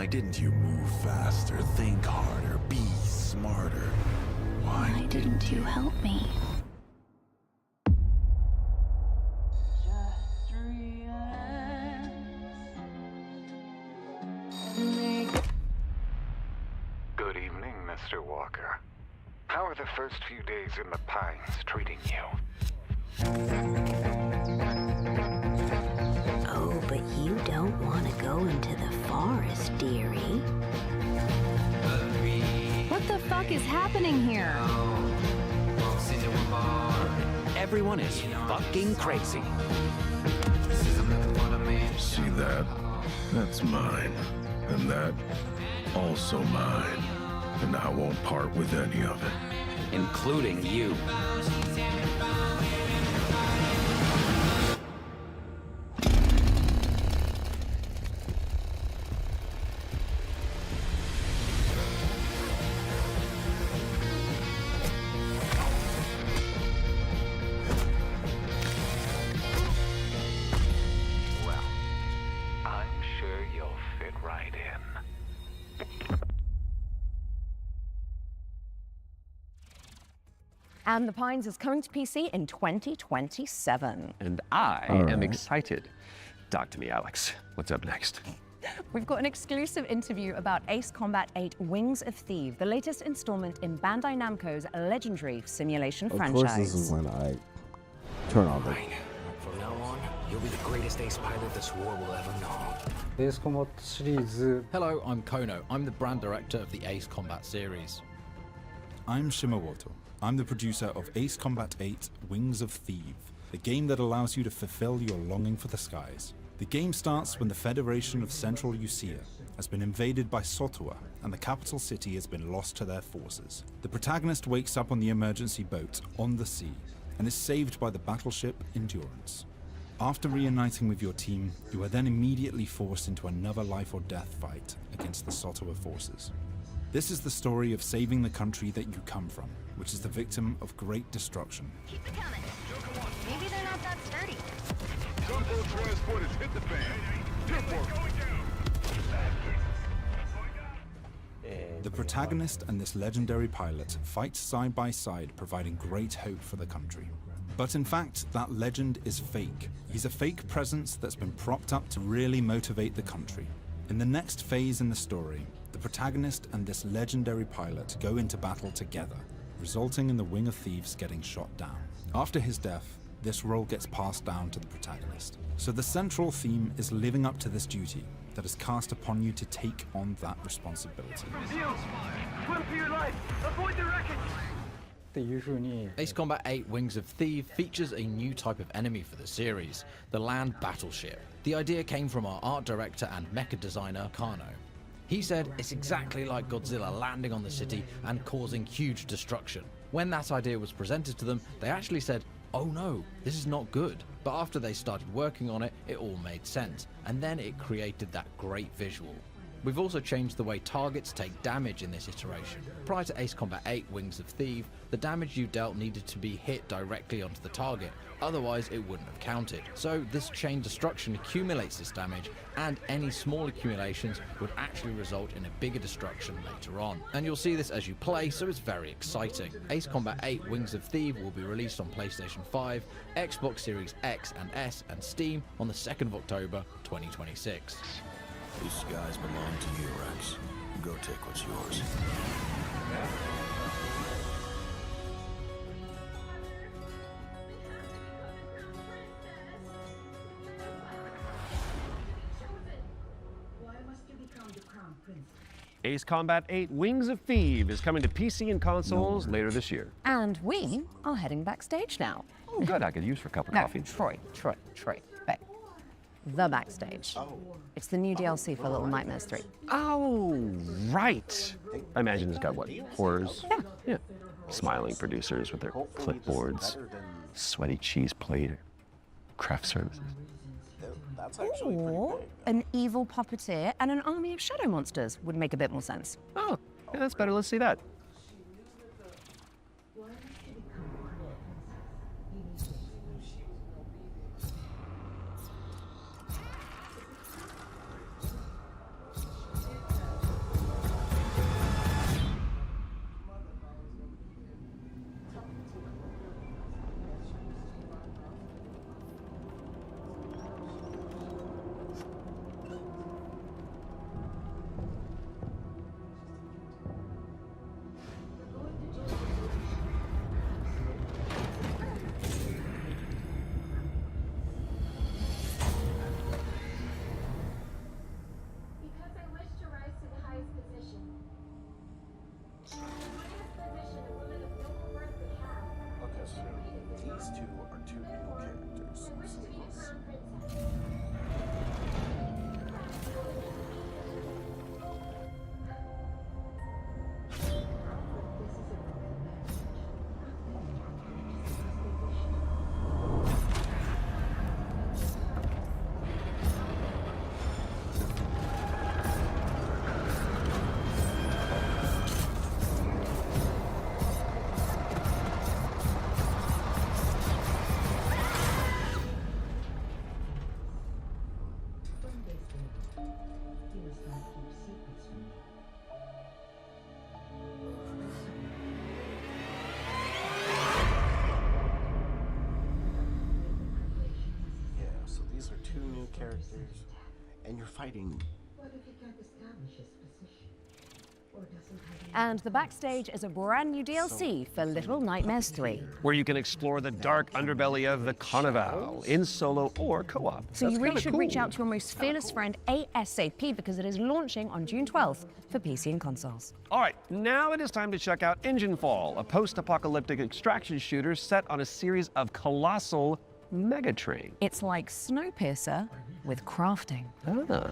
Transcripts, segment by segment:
didn't you move faster, think harder, be smarter? Why didn't you help me? Good evening, Mr. Walker. How are the first few days in the Pines treating you? Oh, but you don't want to go into the forest, dearie. What the fuck is happening here? Everyone is fucking crazy. See that? That's mine. And that, also mine. And I won't part with any of it. Including you. Well, I'm sure you'll fit right in. And The Pines is coming to PC in 2027. And I am excited. Talk to me, Alex. What's up next? We've got an exclusive interview about Ace Combat 8 Wings of Thieves, the latest installment in Bandai Namco's legendary simulation franchise. Of course, this is when I turn on the... From now on, you'll be the greatest ace pilot this war will ever know. Ace Combat 시리즈. Hello, I'm Kono. I'm the brand director of the Ace Combat series. I'm Shimawato. I'm the producer of Ace Combat 8 Wings of Thieves, the game that allows you to fulfill your longing for the skies. The game starts when the Federation of Central Usia has been invaded by Sotua and the capital city has been lost to their forces. The protagonist wakes up on the emergency boat on the sea and is saved by the battleship Endurance. After reuniting with your team, you are then immediately forced into another life or death fight against the Sotua forces. This is the story of saving the country that you come from, which is the victim of great destruction. Keep it coming. Maybe they're not that sturdy. Gunboat transport has hit the fan. The protagonist and this legendary pilot fight side by side, providing great hope for the country. But in fact, that legend is fake. He's a fake presence that's been propped up to really motivate the country. In the next phase in the story, the protagonist and this legendary pilot go into battle together, resulting in the Wing of Thieves getting shot down. After his death, this role gets passed down to the protagonist. So the central theme is living up to this duty that is cast upon you to take on that responsibility. Ace Combat 8 Wings of Thieves features a new type of enemy for the series, the land battleship. The idea came from our art director and mecha designer, Kano. He said it's exactly like Godzilla landing on the city and causing huge destruction. When that idea was presented to them, they actually said, "Oh no, this is not good." But after they started working on it, it all made sense, and then it created that great visual. We've also changed the way targets take damage in this iteration. Prior to Ace Combat 8 Wings of Thieves, the damage you dealt needed to be hit directly onto the target, otherwise it wouldn't have counted. So this chain destruction accumulates this damage, and any small accumulations would actually result in a bigger destruction later on. And you'll see this as you play, so it's very exciting. Ace Combat 8 Wings of Thieves will be released on PlayStation 5, Xbox Series X and S, and Steam on the 2nd of October 2026. These skies belong to you, Rex. Go take what's yours. Ace Combat 8 Wings of Thieves is coming to PC and consoles later this year. And we are heading backstage now. Oh, good. I could use for a cup of coffee. Troy, babe. The backstage. It's the new DLC for Little Nightmares 3. Oh, right. I imagine it's got what? Horrors? Yeah. Smiling producers with their clipboards, sweaty cheese plate, craft services. Or an evil puppeteer and an army of shadow monsters would make a bit more sense. Oh, yeah, that's better. Let's see that. Yeah, so these are two new characters, and you're fighting. And the backstage is a brand new DLC for Little Nightmares 3. where you can explore the dark underbelly of the Carnival in solo or co-op. So you really should reach out to your most fearless friend ASAP because it is launching on June 12th for PC and consoles. All right, now it is time to check out Engine Fall, a post-apocalyptic extraction shooter set on a series of colossal megatrain. It's like Snowpiercer with crafting. Ah.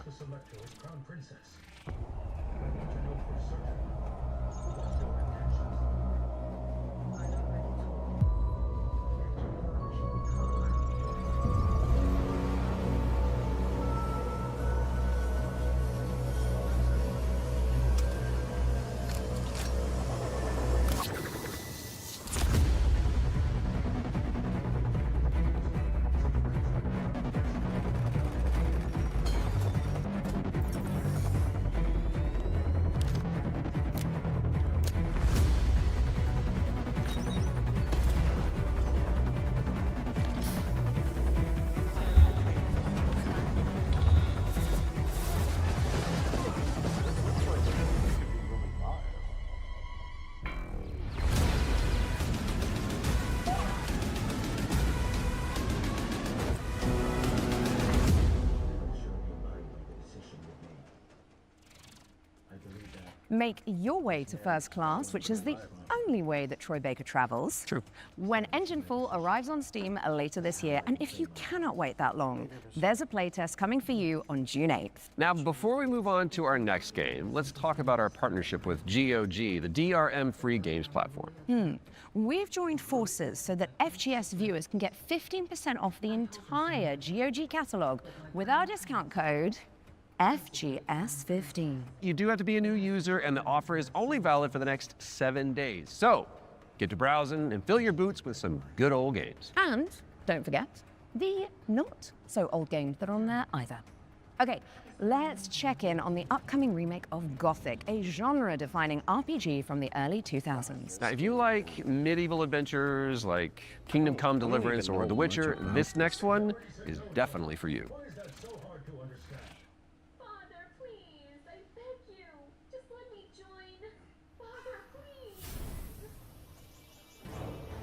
Make your way to first class, which is the only way that Troy Baker travels. True. When Engine Fall arrives on Steam later this year, and if you cannot wait that long, there's a playtest coming for you on June 8th. Now, before we move on to our next game, let's talk about our partnership with GOG, the DRM-free games platform. We've joined forces so that FGS viewers can get 15% off the entire GOG catalog with our discount code FGS15. You do have to be a new user, and the offer is only valid for the next 7 days. So, get to browsing and fill your boots with some good old games. And don't forget the not so old games that are on there either. Okay, let's check in on the upcoming remake of Gothic, a genre-defining RPG from the early 2000s. Now, if you like medieval adventures like Kingdom Come Deliverance or The Witcher, this next one is definitely for you.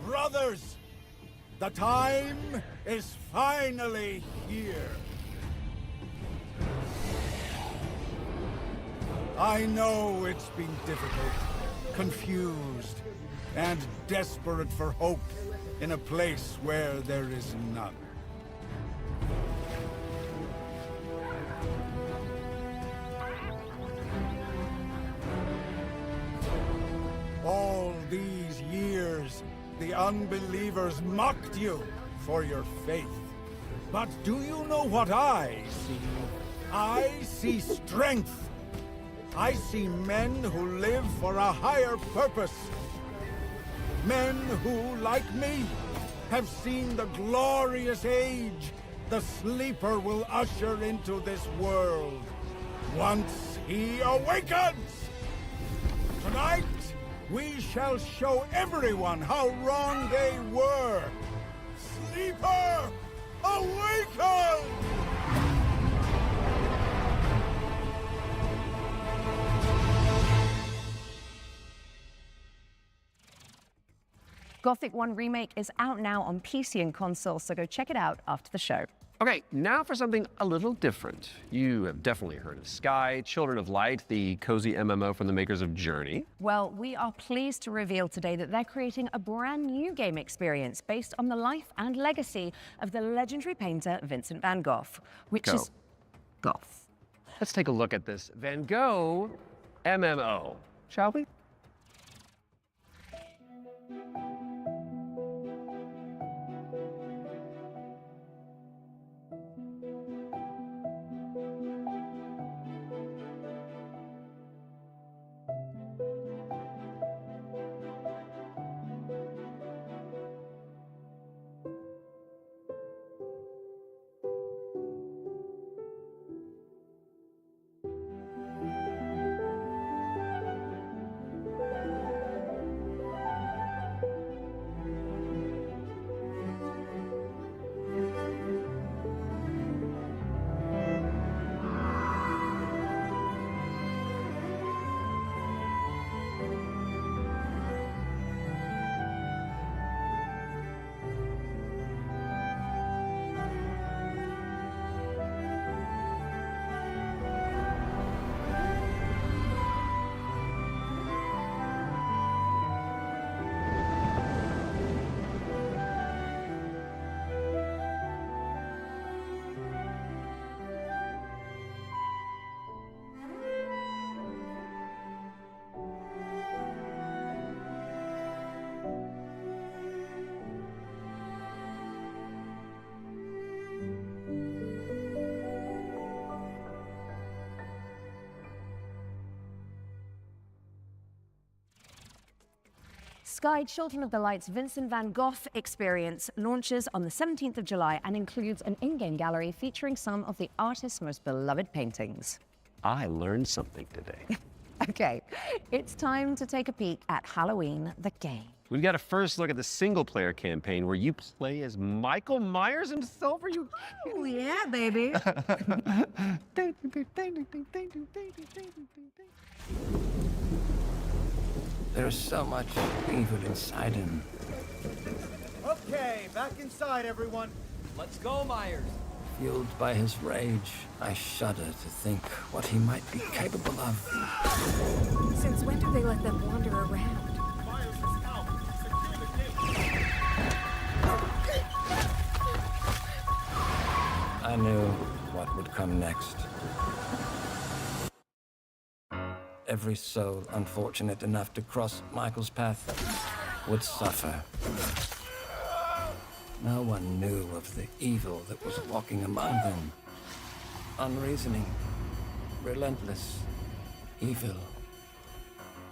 Brothers, the time is finally here. I know it's been difficult, confused, and desperate for hope in a place where there is none. All these years, the unbelievers mocked you for your faith. But do you know what I see? I see strength. I see men who live for a higher purpose. Men who, like me, have seen the glorious age the Sleeper will usher into this world once he awakens. Tonight, we shall show everyone how wrong they were. Sleeper, awaken! Gothic 1 Remake is out now on PC and console, so go check it out after the show. Okay, now for something a little different. You have definitely heard of Sky, Children of Light, the cozy MMO from the makers of Journey. Well, we are pleased to reveal today that they're creating a brand new game experience based on the life and legacy of the legendary painter Vincent van Gogh, which is Goth. Let's take a look at this Van Gogh MMO, shall we? Sky Children of the Light's Vincent van Gogh experience launches on the 17th of July and includes an in-game gallery featuring some of the artist's most beloved paintings. I learned something today. Okay, it's time to take a peek at Halloween the game. We've got a first look at the single-player campaign where you play as Michael Myers himself. Are you? Oh yeah, baby. There's so much evil inside him. Okay, back inside, everyone. Let's go, Myers. Fueled by his rage, I shudder to think what he might be capable of. Since when do they let them wander around? I knew what would come next. Every soul unfortunate enough to cross Michael's path would suffer. No one knew of the evil that was walking among them. Unreasoning, relentless, evil.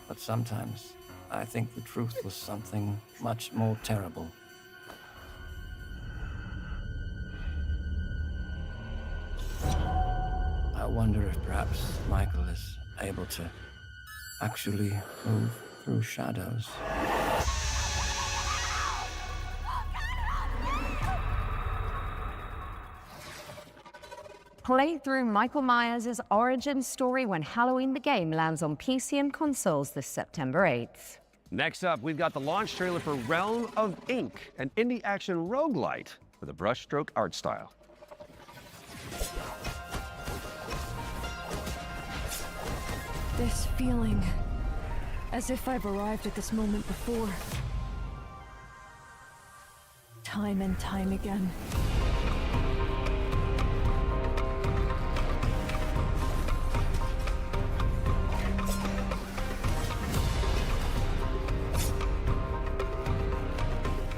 But sometimes I think the truth was something much more terrible. I wonder if perhaps Michael is able to actually move through shadows. Play through Michael Myers' origin story when Halloween the game lands on PC and consoles this September 8th. Next up, we've got the launch trailer for Realm of Ink, an indie action roguelite with a brushstroke art style. This feeling, as if I've arrived at this moment before. Time and time again.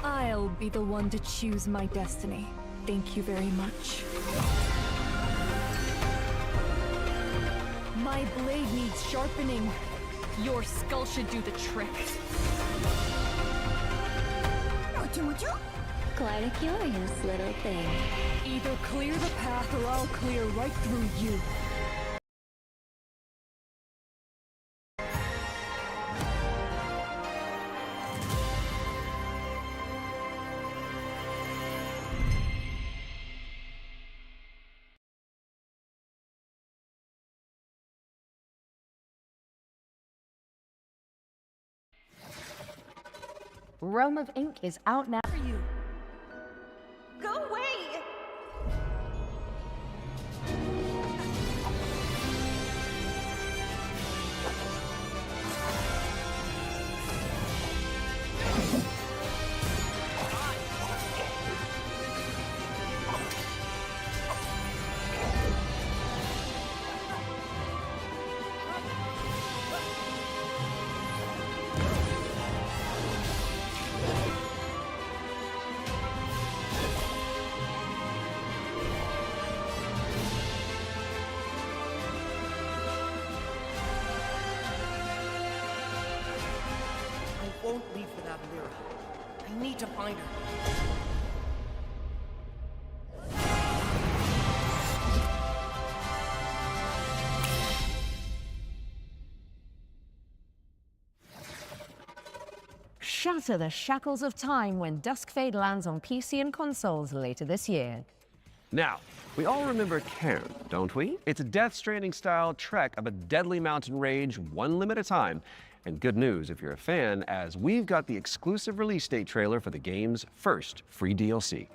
I'll be the one to choose my destiny. Thank you very much. My blade needs sharpening. Your skull should do the trick. Quite a curious little thing. Either clear the path or I'll clear right through you. Realm of Ink is out now. Go away! I won't leave without Lyra. I need to find her. Shatter the shackles of time when Duskfade lands on PC and consoles later this year. Now, we all remember Cairn, don't we? It's a Death Stranding-style trek of a deadly mountain rage, one limb at a time. And good news if you're a fan, as we've got the exclusive release date trailer for the game's first free DLC.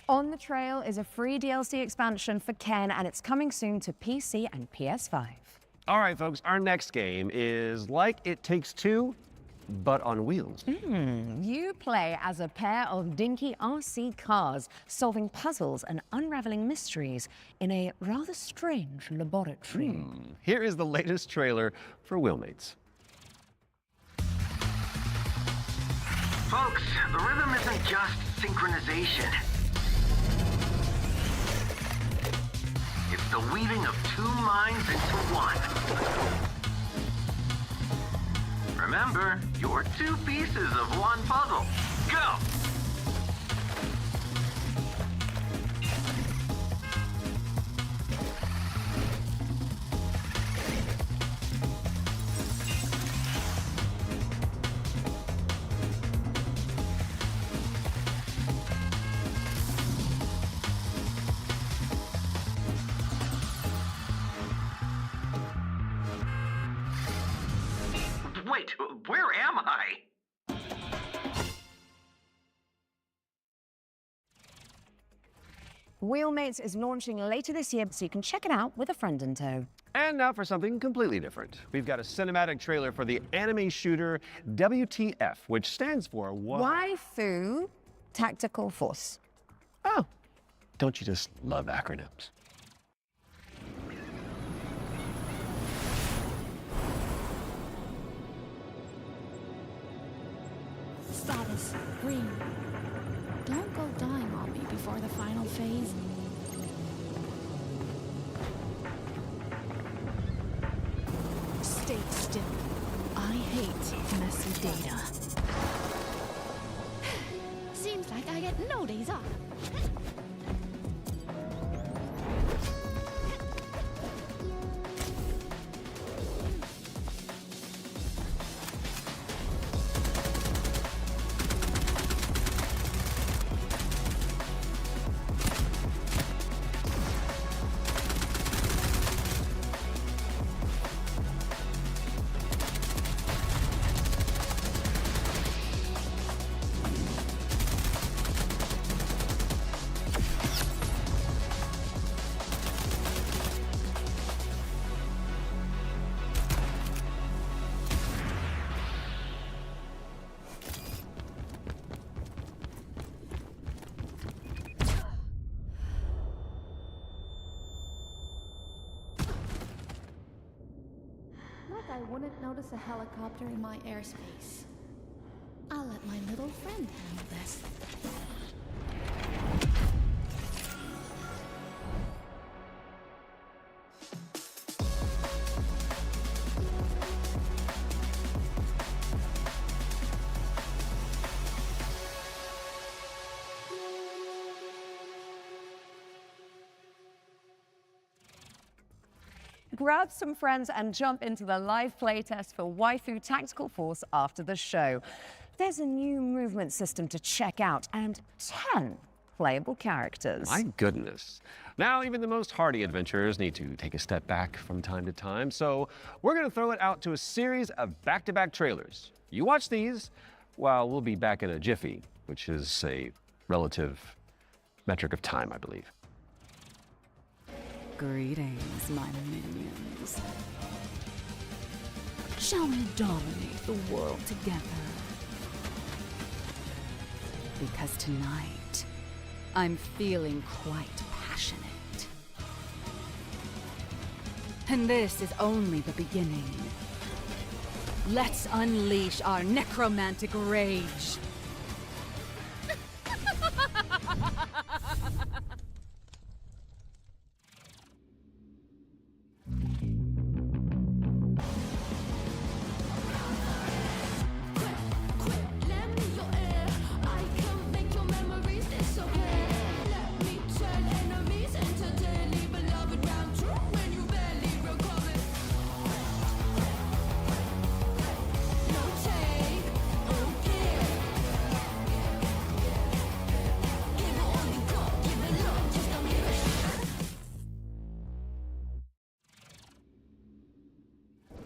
On the trail is a free DLC expansion for Ken, and it's coming soon to PC and PS5. All right, folks, our next game is like It Takes Two, but on wheels. You play as a pair of dinky RC cars, solving puzzles and unraveling mysteries in a rather strange laboratory. Here is the latest trailer for Wheelmates. Folks, the rhythm isn't just synchronization. It's the weaving of two minds into one. Remember, you're two pieces of one puzzle. Go! Wait, where am I? Wheelmates is launching later this year, so you can check it out with a friend in tow. And now for something completely different. We've got a cinematic trailer for the anime shooter WTF, which stands for Waifu Tactical Force. Oh, don't you just love acronyms? Status, green. Don't go dying on me before the final phase. Stay still. I hate messy data. Seems like I get no days off. I wouldn't notice a helicopter in my airspace. I'll let my little friend handle this. grab some friends and jump into the live playtest for Waifu Tactical Force after the show. There's a new movement system to check out and 10 playable characters. My goodness. Now, even the most hardy adventurers need to take a step back from time to time, so we're going to throw it out to a series of back-to-back trailers. You watch these, while we'll be back in a jiffy, which is a relative metric of time, I believe. Greetings, my minions. Shall we dominate the world together? Because tonight, I'm feeling quite passionate. And this is only the beginning. Let's unleash our necromantic rage.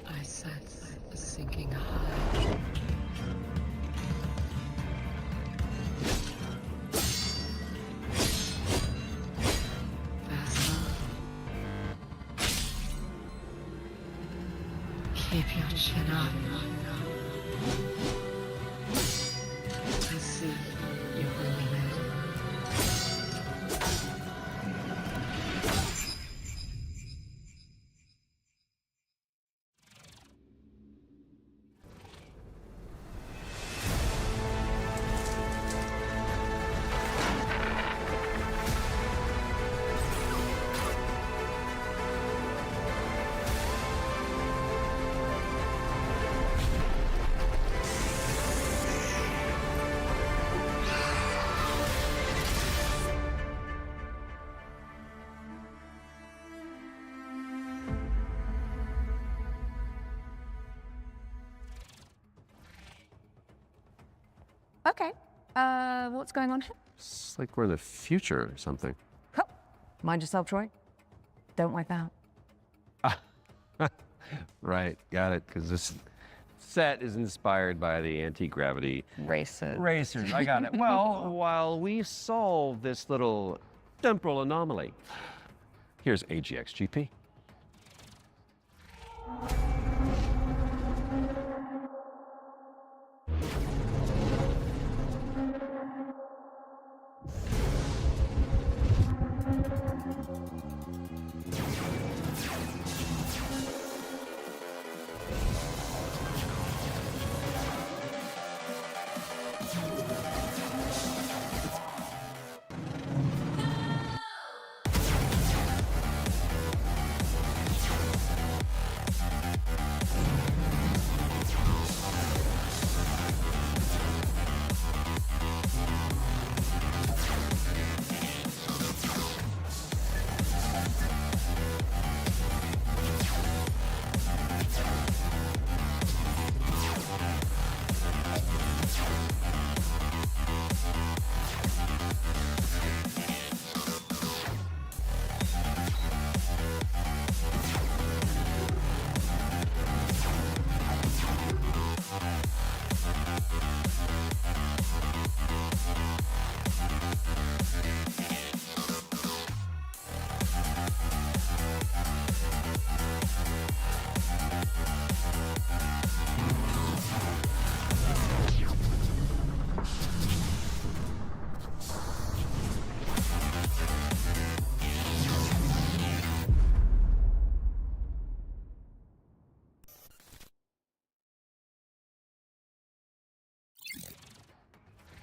I sense a sinking high. Fast on. Keep your chin up. I see you really ready. Okay, what's going on here? It's like we're in the future or something. Mind yourself, Troy. Don't wipe out. Right, got it, because this set is inspired by the anti-gravity racers. I got it. Well, while we solve this little temporal anomaly, here's AGXGP.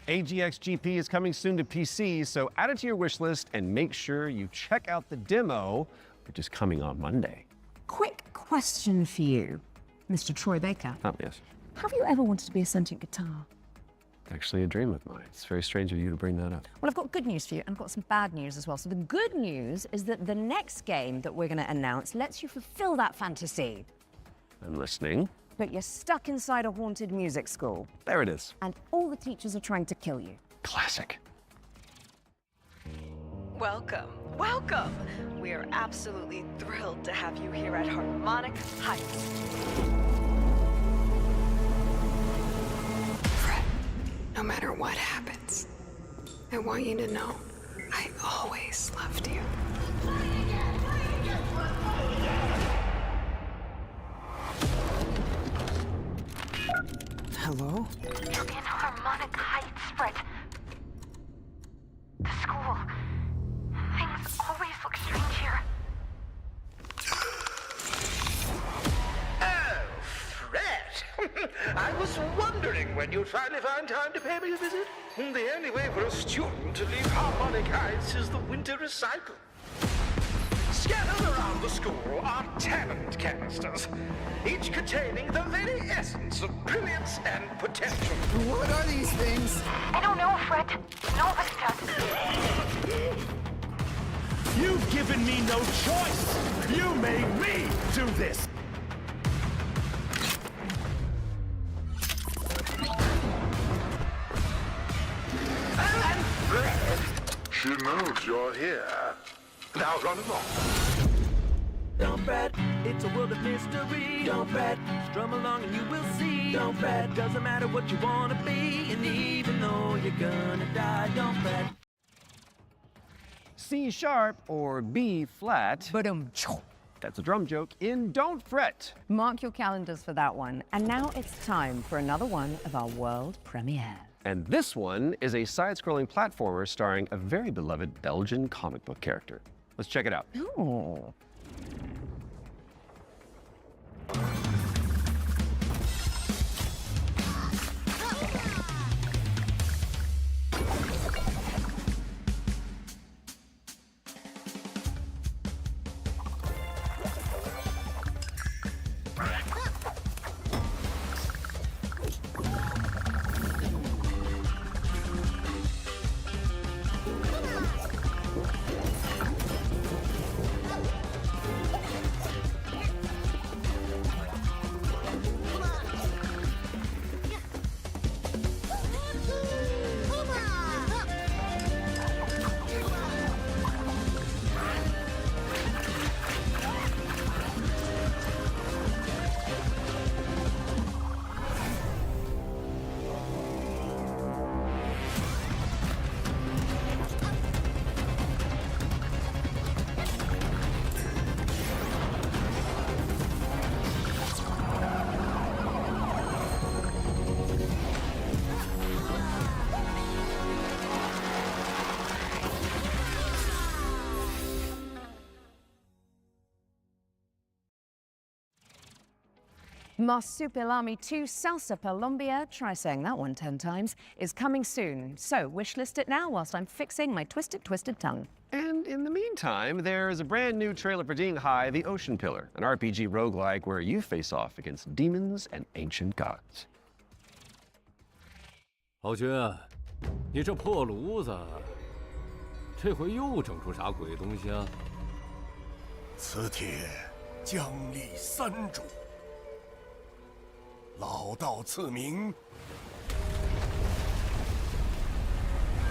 AGXGP is coming soon to PC, so add it to your wish list and make sure you check out the demo, which is coming on Monday. Quick question for you, Mr. Troy Baker. Oh, yes. Have you ever wanted to be a sentient guitar? Actually a dream of mine. It's very strange of you to bring that up. Well, I've got good news for you, and I've got some bad news as well. So the good news is that the next game that we're going to announce lets you fulfill that fantasy. I'm listening. But you're stuck inside a haunted music school. There it is. And all the teachers are trying to kill you. Classic. Welcome, welcome! We are absolutely thrilled to have you here at Harmonic Heights. Fred, no matter what happens, I want you to know I always loved you. Hello? You're in Harmonic Heights, Fred. The school. Things always look strange here. Oh, Fred! I was wondering when you'd finally find time to pay me a visit. The only way for a student to leave Harmonic Heights is the winter recycle. Scattered around the school are talent canisters, each containing the very essence of brilliance and potential. What are these things? I don't know, Fred. Nobody does. You've given me no choice! You made me do this! And Fred, she knows you're here. Now run along. Don't fret, it's a world of mystery. Don't fret, strum along and you will see. Don't fret, doesn't matter what you wanna be. And even though you're gonna die, don't fret. C sharp or B flat. That's a drum joke in Don't Fret. Mark your calendars for that one. And now it's time for another one of our world premiere. And this one is a side-scrolling platformer starring a very beloved Belgian comic book character. Let's check it out. Ooh. Marsupilami 2 Salsa Colombia, try saying that one 10 times, is coming soon. So wishlist it now whilst I'm fixing my twisted tongue. And in the meantime, there's a brand new trailer for Ding Hai, the Ocean Pillar, an RPG roguelike where you face off against demons and ancient gods. 豪军，你这破炉子，这回又整出啥鬼东西啊？此帖将立三主。 老道赐名，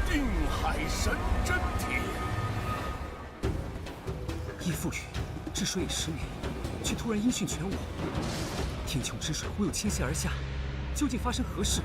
定海神针帖。叶复羽治水已10年，却突然音讯全无，天穹之水忽又倾泻而下，究竟发生何事？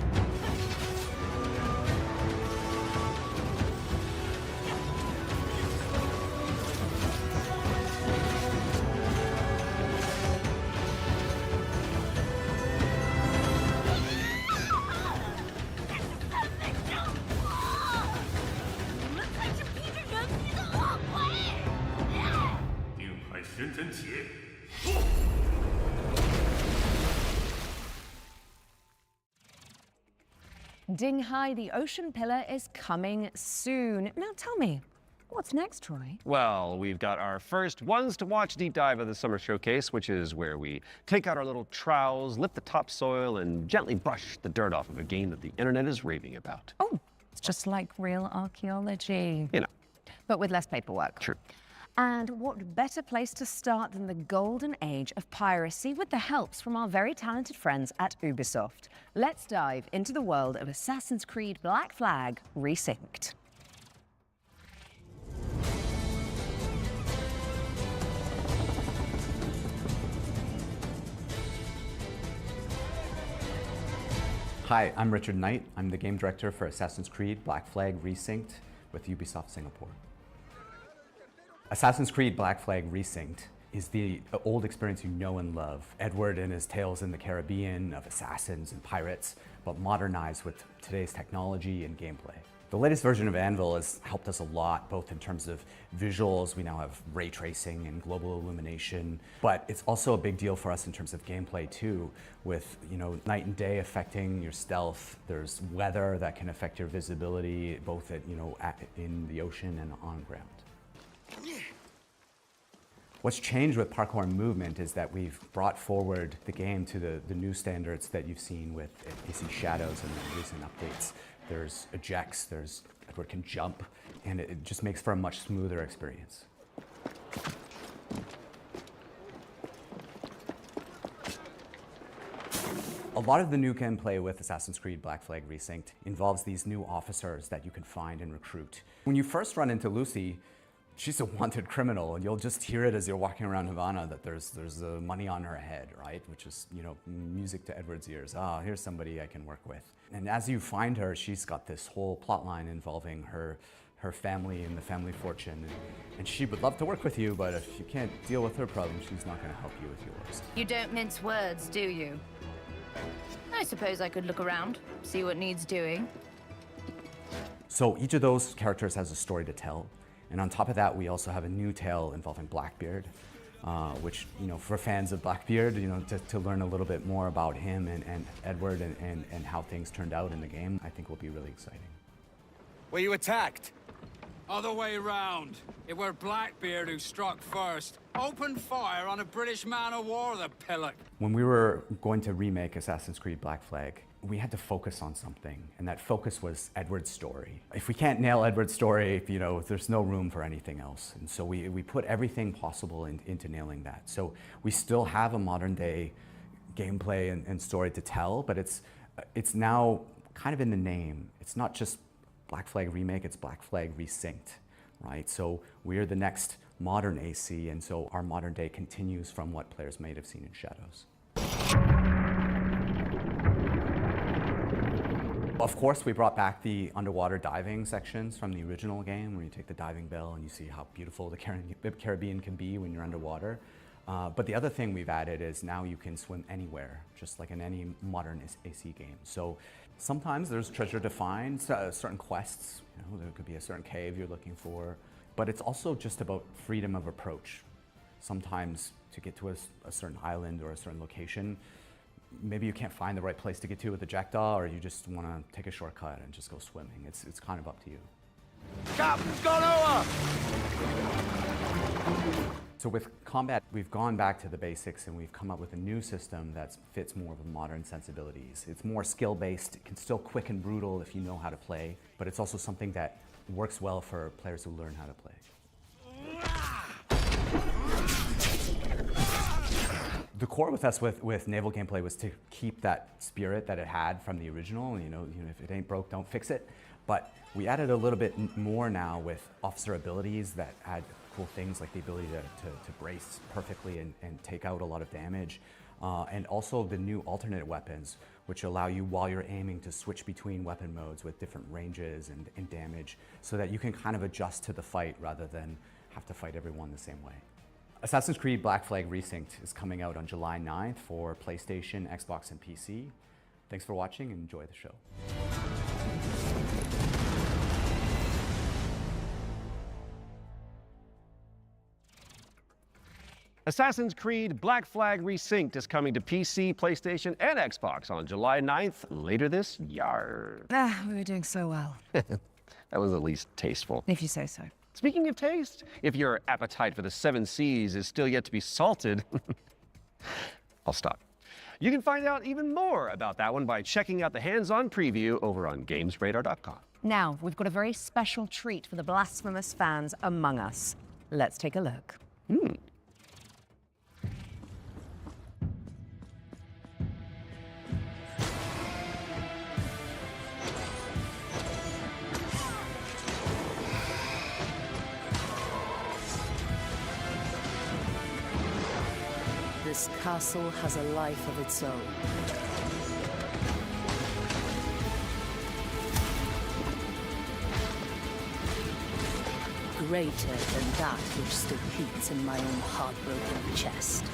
Ding Hai, the Ocean Pillar is coming soon. Now tell me, What's next, Troy? Well, we've got our first ones to watch deep dive of the summer showcase, which is where we take out our little trowels, lift the topsoil, and gently brush the dirt off of a game that the internet is raving about. Oh, it's just like real archaeology. You know. But with less paperwork. True. And what better place to start than the golden age of piracy with the helps from our very talented friends at Ubisoft. Let's dive into the world of Assassin's Creed Black Flag Resynced. Hi, I'm Richard Knight. I'm the game director for Assassin's Creed Black Flag Resynced with Ubisoft Singapore. Assassin's Creed Black Flag Resynced is the old experience you know and love. Edward and his tales in the Caribbean of assassins and pirates, but modernized with today's technology and gameplay. The latest version of Anvil has helped us a lot, both in terms of visuals. We now have ray tracing and global illumination, but it's also a big deal for us in terms of gameplay too, with night and day affecting your stealth. There's weather that can affect your visibility, both in the ocean and on ground. What's changed with parkour and movement is that we've brought forward the game to the new standards that you've seen with AC Shadows and the recent updates. There's ejects, Edward can jump, and it just makes for a much smoother experience. A lot of the new gameplay with Assassin's Creed Black Flag Resynced involves these new officers that you can find and recruit. When you first run into Lucy, she's a wanted criminal, and you'll just hear it as you're walking around Havana that there's money on her head, right? Which is, music to Edward's ears. Ah, here's somebody I can work with. And as you find her, she's got this whole plot line involving her family and the family fortune. And she would love to work with you, but if you can't deal with her problems, she's not going to help you with yours. You don't mince words, do you? I suppose I could look around, see what needs doing. So each of those characters has a story to tell. And on top of that, we also have a new tale involving Blackbeard, which, for fans of Blackbeard, to learn a little bit more about him and Edward and how things turned out in the game, I think will be really exciting. Were you attacked? Other way round. It were Blackbeard who struck first. Opened fire on a British man-o'-war, the pillock. When we were going to remake Assassin's Creed Black Flag, we had to focus on something, and that focus was Edward's story. If we can't nail Edward's story, there's no room for anything else. And so we put everything possible into nailing that. So we still have a modern day gameplay and story to tell, but it's now kind of in the name. It's not just Black Flag Remake, it's Black Flag Resynced, right? So we're the next modern AC, and so our modern day continues from what players may have seen in Shadows. Of course, we brought back the underwater diving sections from the original game, where you take the diving bell and you see how beautiful the Caribbean can be when you're underwater. But the other thing we've added is now you can swim anywhere, just like in any modern AC game. So sometimes there's treasure to find, certain quests, there could be a certain cave you're looking for, but it's also just about freedom of approach. Sometimes to get to a certain island or a certain location, maybe you can't find the right place to get to with the jackdaw, or you just want to take a shortcut and just go swimming. It's kind of up to you. Captain's gone over! So with combat, we've gone back to the basics and we've come up with a new system that fits more of the modern sensibilities. It's more skill-based, it can still quick and brutal if you know how to play, but it's also something that works well for players who learn how to play. The core with us with naval gameplay was to keep that spirit that it had from the original. If it ain't broke, don't fix it. But we added a little bit more now with officer abilities that add cool things like the ability to brace perfectly and take out a lot of damage. And also the new alternate weapons, which allow you, while you're aiming, to switch between weapon modes with different ranges and damage, so that you can kind of adjust to the fight rather than have to fight everyone the same way. Assassin's Creed Black Flag Resynced is coming out on July 9th for PlayStation, Xbox, and PC. Thanks for watching and enjoy the show. Assassin's Creed Black Flag Resynced is coming to PC, PlayStation, and Xbox on July 9th, later this year. We were doing so well. That was at least tasteful. If you say so. Speaking of taste, if your appetite for the 7 Seas is still yet to be salted, I'll stop. You can find out even more about that one by checking out the hands-on preview over on GamesRadar.com. Now, we've got a very special treat for the Blasphemous fans among us. Let's take a look. This castle has a life of its own. Greater than that which still beats in my own heartbroken chest.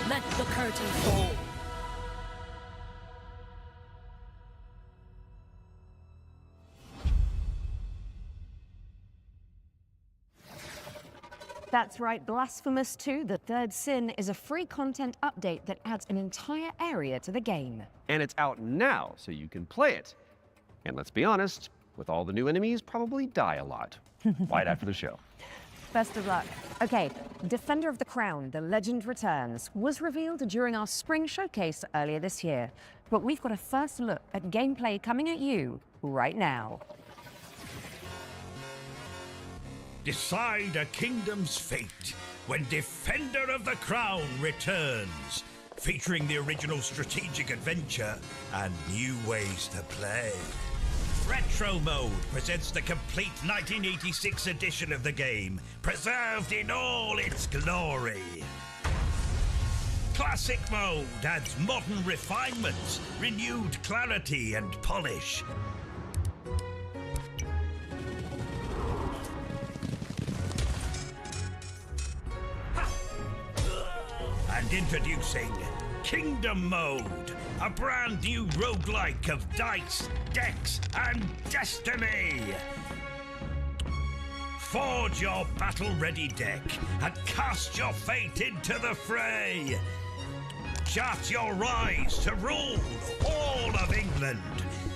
Let the curtain fall. That's right, Blasphemous 2, The Third Sin, is a free content update that adds an entire area to the game. And it's out now, so you can play it. And let's be honest, with all the new enemies, probably die a lot. Right after the show. Best of luck. Okay, Defender of the Crown, The Legend Returns, was revealed during our spring showcase earlier this year. But we've got a first look at gameplay coming at you right now. Decide a kingdom's fate when Defender of the Crown returns, featuring the original strategic adventure and new ways to play. Retro Mode presents the complete 1986 edition of the game, preserved in all its glory. Classic Mode adds modern refinements, renewed clarity and polish. And introducing Kingdom Mode, a brand new roguelike of dice, decks, and destiny. Forge your battle-ready deck and cast your fate into the fray. Chart your rise to rule all of England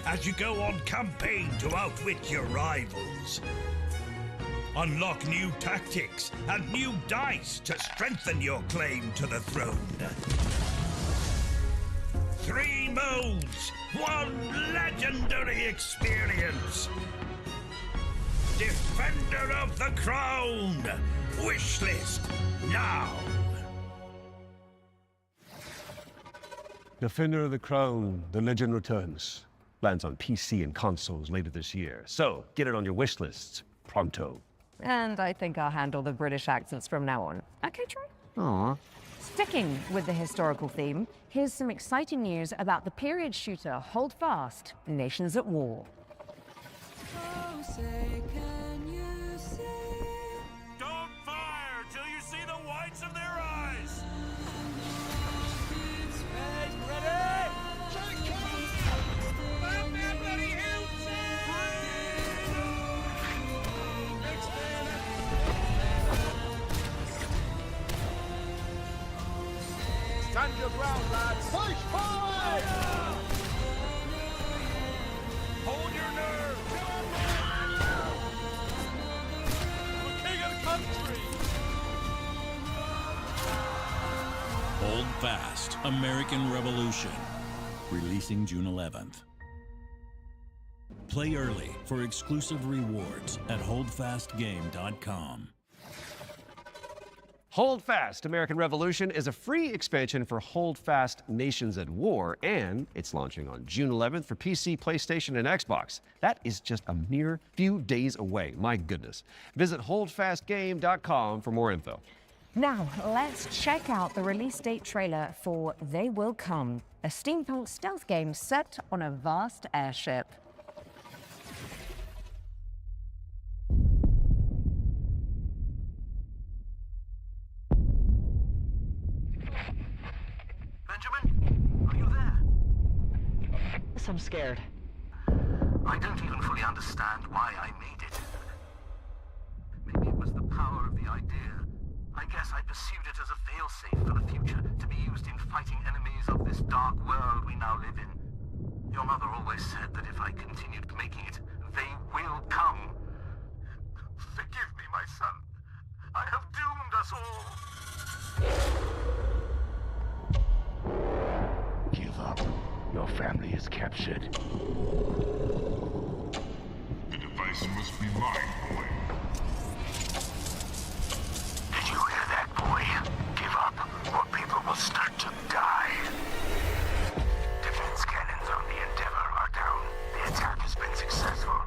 as you go on campaign to outwit your rivals. Unlock new tactics and new dice to strengthen your claim to the throne. 3 modes, 1 legendary experience. Defender of the Crown. Wishlist now. Defender of the Crown, The Legend Returns. Lands on PC and consoles later this year. So get it on your wish lists pronto. And I think I'll handle the British accents from now on. Okay, Troy? Aww. Sticking with the historical theme, here's some exciting news about the period shooter Hold Fast, Nations at War. Don't fire till you see the whites of their eyes. Ready? Stand your ground, lads! Push forward! Hold your nerve! The king of the country! Hold Fast, American Revolution. Releasing June 11th. Play early for exclusive rewards at holdfastgame.com. Hold Fast, American Revolution is a free expansion for Hold Fast Nations at War, and it's launching on June 11th for PC, PlayStation, and Xbox. That is just a mere few days away, my goodness. Visit holdfastgame.com for more info. Now, let's check out the release date trailer for They Will Come, a steampunk stealth game set on a vast airship. Benjamin, are you there? scared. I don't even fully understand why I made it. Maybe it was the power of the idea. I guess I pursued it as a failsafe for the future, to be used in fighting enemies of this dark world we now live in. Your mother always said that if I continued making it, they will come. Forgive me, my son. I have doomed us all. Give up. Your family is captured. The device must be mine, boy. Did you hear that, boy? Give up, or people will start to die. Defense cannons on the Endeavor are down. The attack has been successful.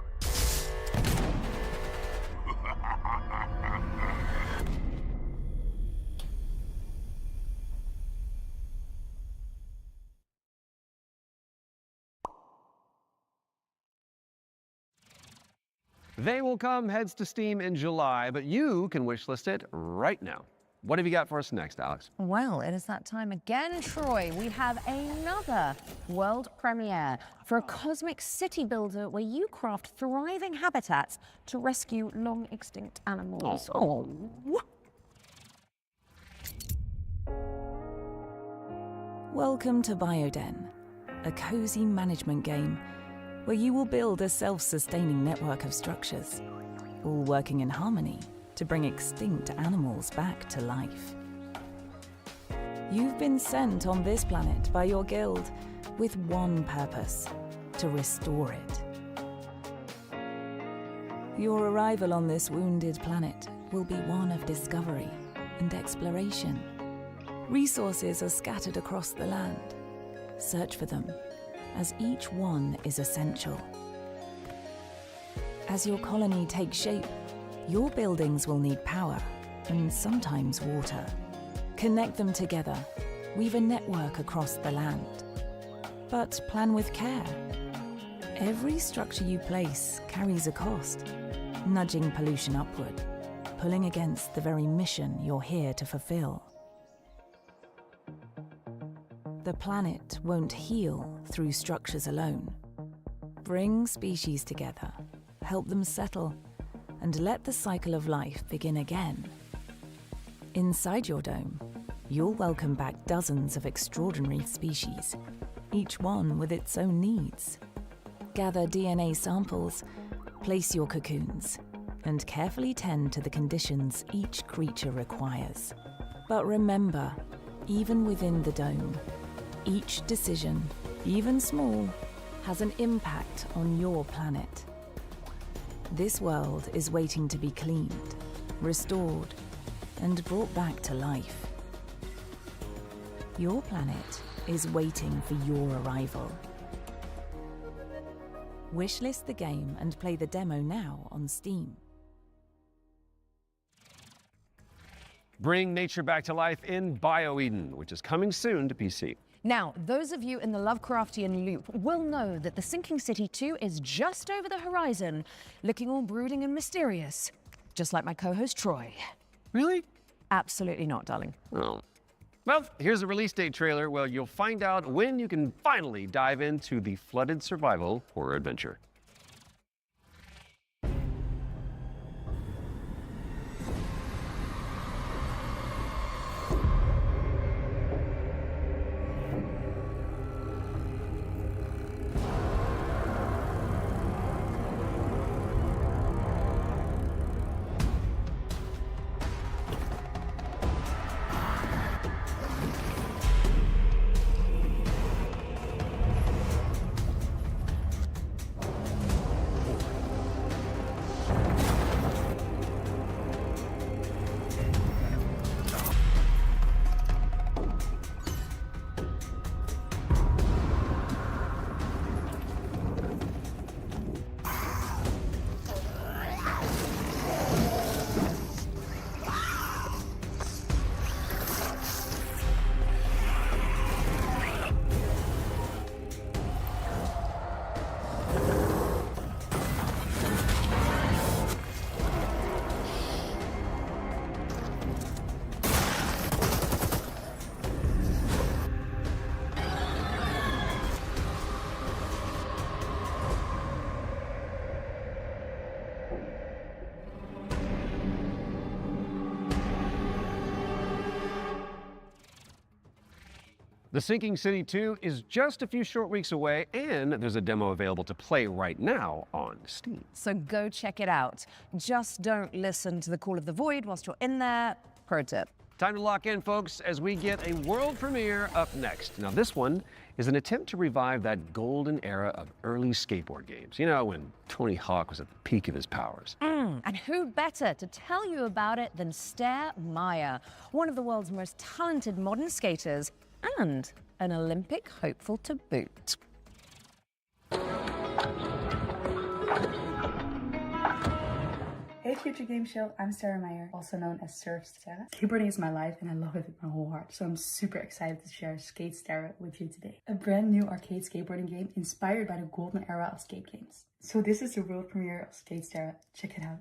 They Will Come heads to Steam in July, but you can wishlist it right now. What have you got for us next, Alex? Well, it is that time again, Troy. We have another world premiere for a cosmic city builder where you craft thriving habitats to rescue long extinct animals. Oh. Welcome to Bioden, a cozy management game where you will build a self-sustaining network of structures, all working in harmony to bring extinct animals back to life. You've been sent on this planet by your guild with one purpose: to restore it. Your arrival on this wounded planet will be one of discovery and exploration. Resources are scattered across the land. Search for them, as each one is essential. As your colony takes shape, your buildings will need power and sometimes water. Connect them together, weave a network across the land. But plan with care. Every structure you place carries a cost, nudging pollution upward, pulling against the very mission you're here to fulfill. The planet won't heal through structures alone. Bring species together, help them settle, and let the cycle of life begin again. Inside your dome, you'll welcome back dozens of extraordinary species, each one with its own needs. Gather DNA samples, place your cocoons, and carefully tend to the conditions each creature requires. But remember, even within the dome, each decision, even small, has an impact on your planet. This world is waiting to be cleaned, restored, and brought back to life. Your planet is waiting for your arrival. Wishlist the game and play the demo now on Steam. Bring nature back to life in BioEden, which is coming soon to PC. Now, those of you in the Lovecraftian loop will know that the Sinking City 2 is just over the horizon, looking all brooding and mysterious, just like my co-host Troy. Really? Absolutely not, darling. Oh. Well, here's a release date trailer where you'll find out when you can finally dive into the flooded survival horror adventure. The Sinking City 2 is just a few short weeks away, and there's a demo available to play right now on Steam. So go check it out. Just don't listen to the call of the void whilst you're in there. Pro tip. Time to lock in, folks, as we get a world premiere up next. Now, this one is an attempt to revive that golden era of early skateboard games. You know, when Tony Hawk was at the peak of his powers. And who better to tell you about it than Stair Meyer, one of the world's most talented modern skaters and an Olympic hopeful to boot. Hey Future Game Show, I'm Sarah Meyer, also known as Surf Sarah. Skateboarding is my life and I love it with my whole heart, so I'm super excited to share Skate Sarah with you today. A brand new arcade skateboarding game inspired by the golden era of skate games. So this is the world premiere of Skate Sarah. Check it out.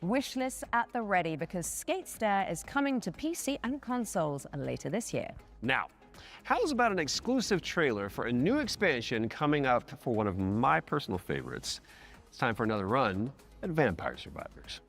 Wishlist at the ready because Skate Stair is coming to PC and consoles later this year. Now, how's about an exclusive trailer for a new expansion coming up for one of my personal favorites? It's time for another run at Vampire Survivors.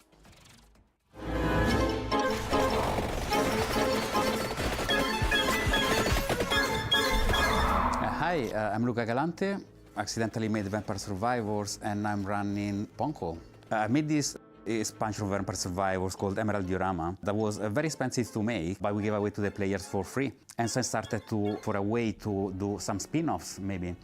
Hi, I'm Luca Galante. Accidentally made Vampire Survivors and I'm running Ponko. I made this expansion of Vampire Survivors called Emerald Diorama that was very expensive to make, but we gave away to the players for free. And so I started for a way to do some spin-offs maybe.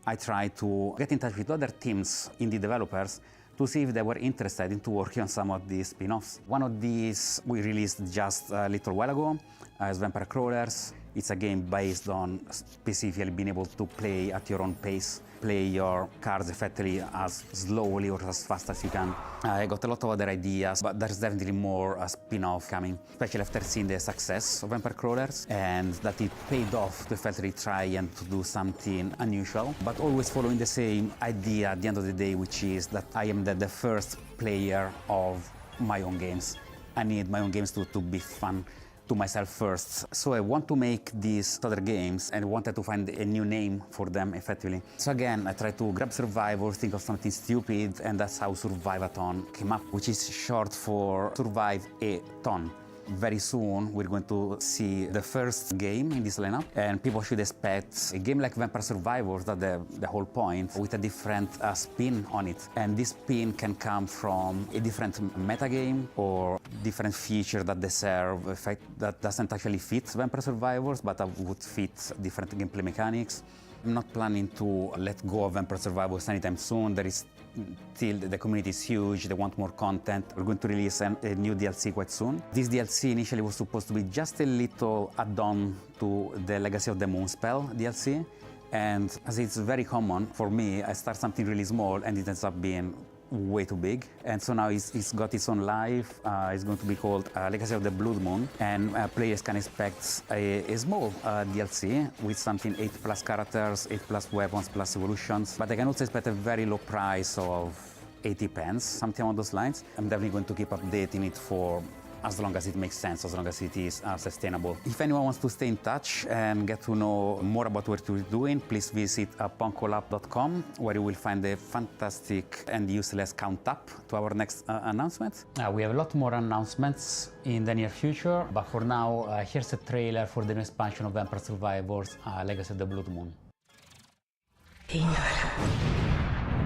I tried to get in touch with other teams, indie developers, to see if they were interested in working on some of these spin-offs. One of these we released just a little while ago as Vampire Crawlers. It's a game based on specifically being able to play at your own pace, play your cards effectively as slowly or as fast as you can. I got a lot of other ideas, but there's definitely more spin-off coming, especially after seeing the success of Vampire Crawlers and that it paid off to effectively try and to do something unusual, but always following the same idea at the end of the day, which is that I am the first player of my own games. I need my own games to be fun to myself first. So I want to make these other games and wanted to find a new name for them effectively. So again, I tried to grab Survivor, think of something stupid, and that's how Survive-a-thon came up, which is short for Survive a Ton. Very soon, we're going to see the first game in this lineup, and people should expect a game like Vampire Survivors, that's the whole point, with a different spin on it. And this spin can come from a different metagame or different feature that they serve, effect that doesn't actually fit Vampire Survivors, but that would fit different gameplay mechanics. I'm not planning to let go of Vampire Survivors anytime soon. There is still, the community is huge, they want more content. We're going to release a new DLC quite soon. This DLC initially was supposed to be just a little add-on to the Legacy of the Moonspell DLC. And as it's very common for me, I start something really small and it ends up being way too big. And so now it's got its own life. It's going to be called Legacy of the Blood Moon. And players can expect a small DLC with something 8+ characters, 8+ weapons, plus evolutions. But they can also expect a very low price of 80 pence, something along those lines. I'm definitely going to keep updating it for as long as it makes sense, as long as it is sustainable. If anyone wants to stay in touch and get to know more about what we're doing, please visit ponkolab.com, where you will find a fantastic and useless count-up to our next announcement. We have a lot more announcements in the near future, but for now, here's a trailer for the new expansion of Vampire Survivors, Legacy of the Blood Moon.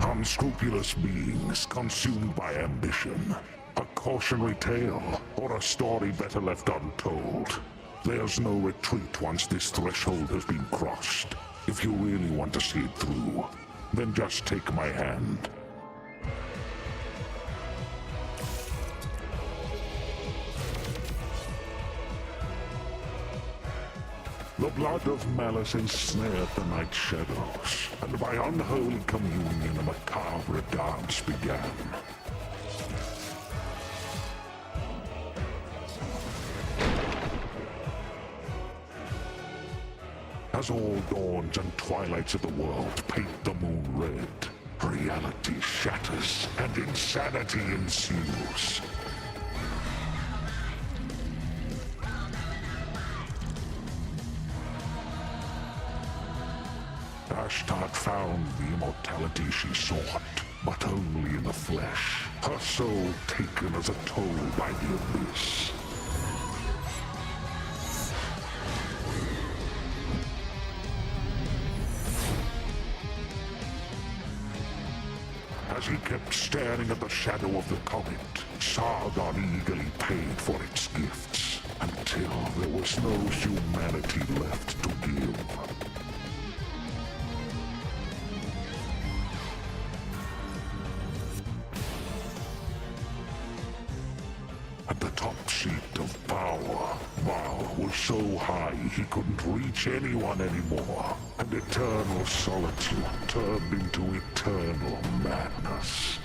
Unscrupulous beings consumed by ambition. A cautionary tale, or a story better left untold. There's no retreat once this threshold has been crossed. If you really want to see it through, then just take my hand. The blood of malice ensnared the night shadows, and by unholy communion a macabre dance began. As all dawns and twilights of the world paint the moon red, reality shatters and insanity ensues. Ashtart found the immortality she sought, but only in the flesh, her soul taken as a toll by the abyss. As he kept staring at the shadow of the comet, Sargon eagerly paid for its gifts, until there was no humanity left to give. At the top seat of power, Baal was so high he couldn't reach anyone anymore, and eternal solitude turned into eternal madness.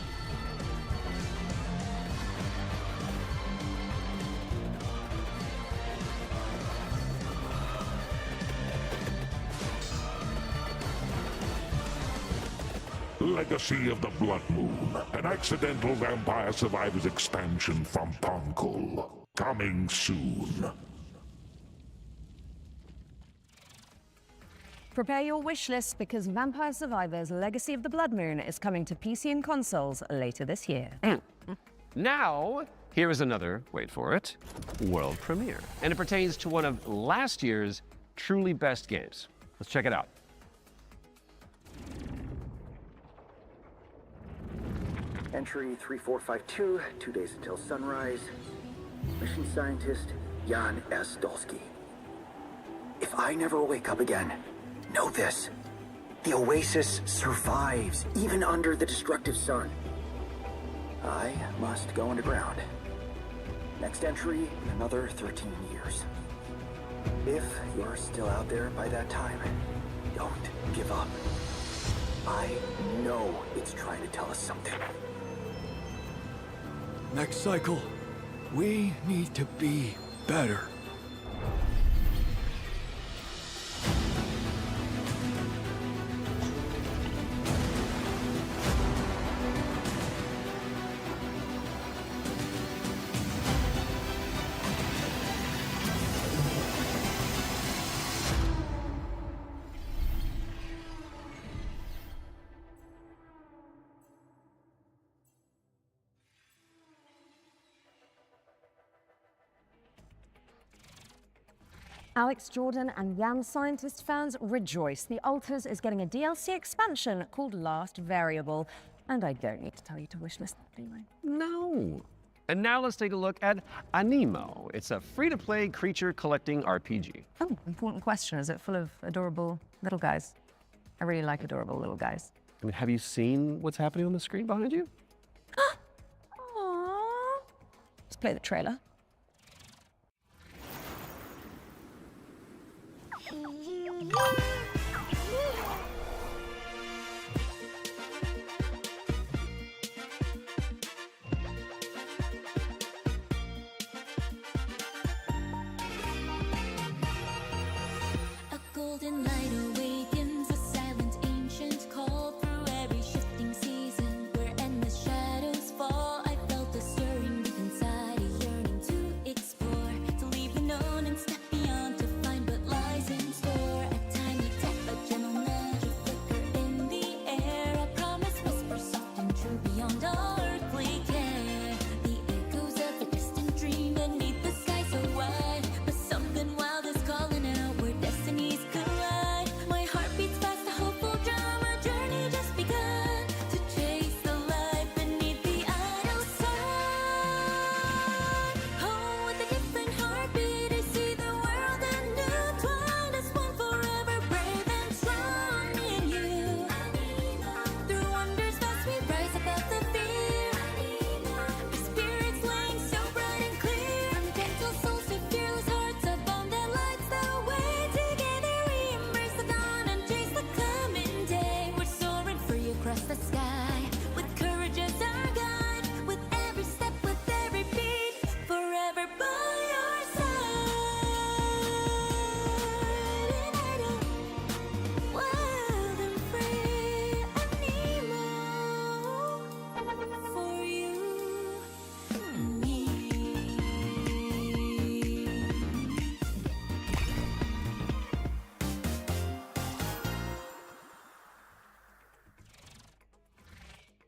Legacy of the Blood Moon, an accidental Vampire Survivors expansion from Punkle. Coming soon. Prepare your wish list because Vampire Survivors Legacy of the Blood Moon is coming to PC and consoles later this year. Now, here is another, wait for it, world premiere. And it pertains to one of last year's truly best games. Let's check it out. Entry 3452, 2 days until sunrise. Mission scientist, Jan S. Dolsky. If I never wake up again, know this. The Oasis survives, even under the destructive sun. I must go underground. Next entry in another 13 years. If you're still out there by that time, don't give up. I know it's trying to tell us something. Next cycle, we need to be better. Alex Jordan and Yam Scientist fans rejoice. The Alters is getting a DLC expansion called Last Variable. And I don't need to tell you to wishlist that, do I? No. And now let's take a look at Anemo. It's a free-to-play creature collecting RPG. Oh, important question. Is it full of adorable little guys? I really like adorable little guys. I mean, have you seen what's happening on the screen behind you? Aww. Let's play the trailer. A golden light awakens, a silent ancient call through every shifting season. Where endless shadows fall, I felt a stirring deep inside, a yearning to explore, to leave the known and step beyond, to find what lies in store. A tiny tap, a gentle nudge, a flicker in the air, a promise whisper soft and true beyond all earthly care. The echoes of a distant dream beneath the sky so wide, but something wild is calling out where destinies collide.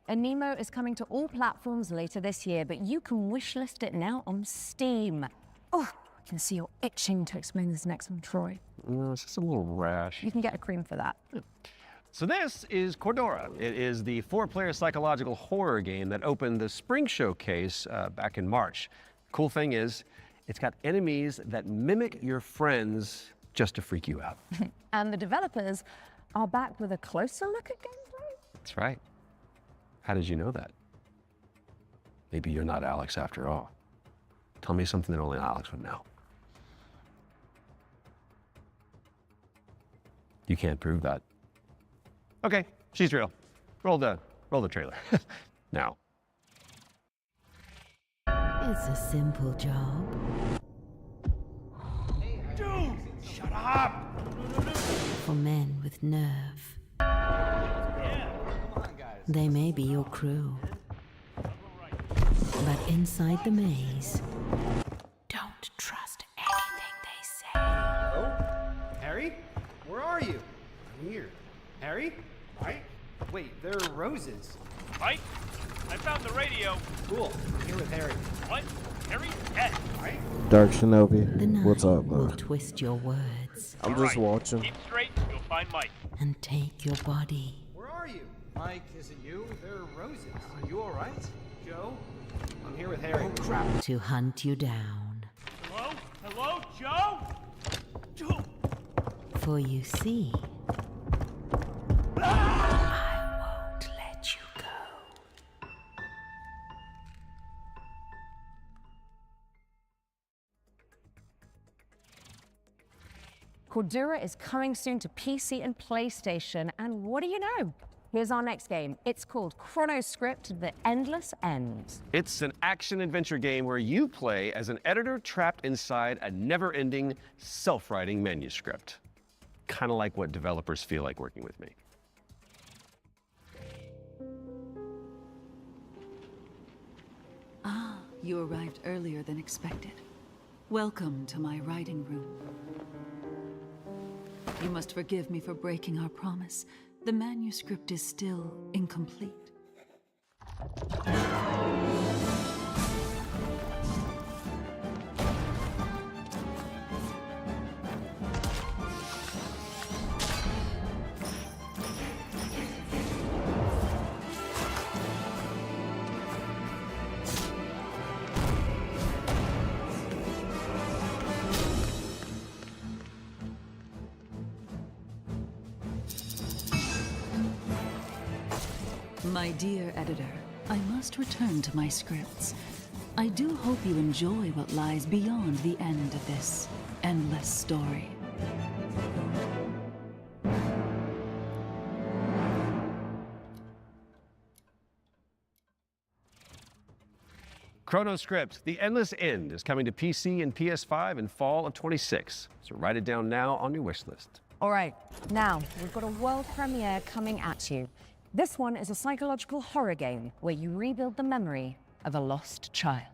and Nemo is coming to all platforms later this year, but you can wishlist it now on Steam. Oh, I can see you're itching to explain this next one, Troy. It's just a little rash. You can get a cream for that. So this is Cordura. It is the 4-player psychological horror game that opened the Spring Showcase back in March. Cool thing is, it's got enemies that mimic your friends just to freak you out. And the developers are back with a closer look at gameplay. That's right. How did you know that? Maybe you're not Alex after all. Tell me something that only Alex would know. You can't prove that. Okay, she's real. Roll the trailer. Now. It's a simple job. Dude, shut up! For men with nerve. They may be your crew. But inside the maze, don't trust anything they say. Hello? Harry? Where are you? I'm here. Harry? Mike? Wait, there are roses. Mike, I found the radio. Cool. I'm here with Harry. What? Harry? Dead. Mike? Dark Shinobi, The night what's up, will bro? twist your words I'm just watching. Keep straight, you'll find Mike. and take your body. Where are you? Mike, is it you? There are roses. Are you alright? Joe? I'm here with Harry. Oh, crap. To hunt you down. Hello? Hello, Joe? Joe? For you see, I won't let you go. Cordura is coming soon to PC and PlayStation, and what do you know? Here's our next game. It's called Chronoscript: The Endless End. It's an action-adventure game where you play as an editor trapped inside a never-ending, self-writing manuscript. Kind of like what developers feel like working with me. Ah, you arrived earlier than expected. Welcome to my writing room. You must forgive me for breaking our promise. The manuscript is still incomplete. My dear editor, I must return to my scripts. I do hope you enjoy what lies beyond the end of this endless story. Chronoscript: The Endless End is coming to PC and PS5 in fall of 26. So write it down now on your wish list. All right, now we've got a world premiere coming at you. This one is a psychological horror game where you rebuild the memory of a lost child.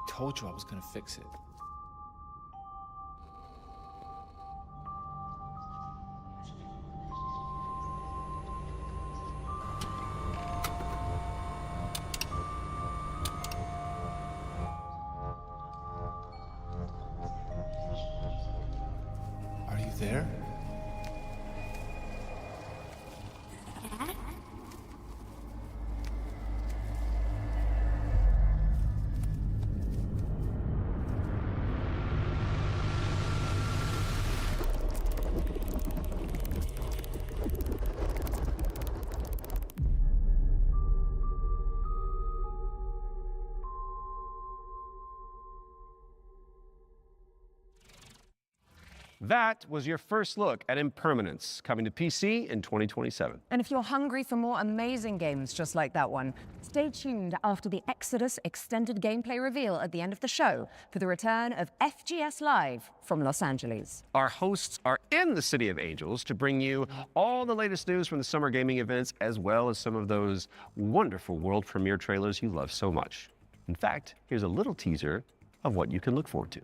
Told you I was gonna fix it. Are you there? That was your first look at Impermanence, coming to PC in 2027. And if you're hungry for more amazing games just like that one, stay tuned after the Exodus extended gameplay reveal at the end of the show for the return of FGS Live from Los Angeles. Our hosts are in the City of Angels to bring you all the latest news from the summer gaming events, as well as some of those wonderful world premiere trailers you love so much. In fact, here's a little teaser of what you can look forward to.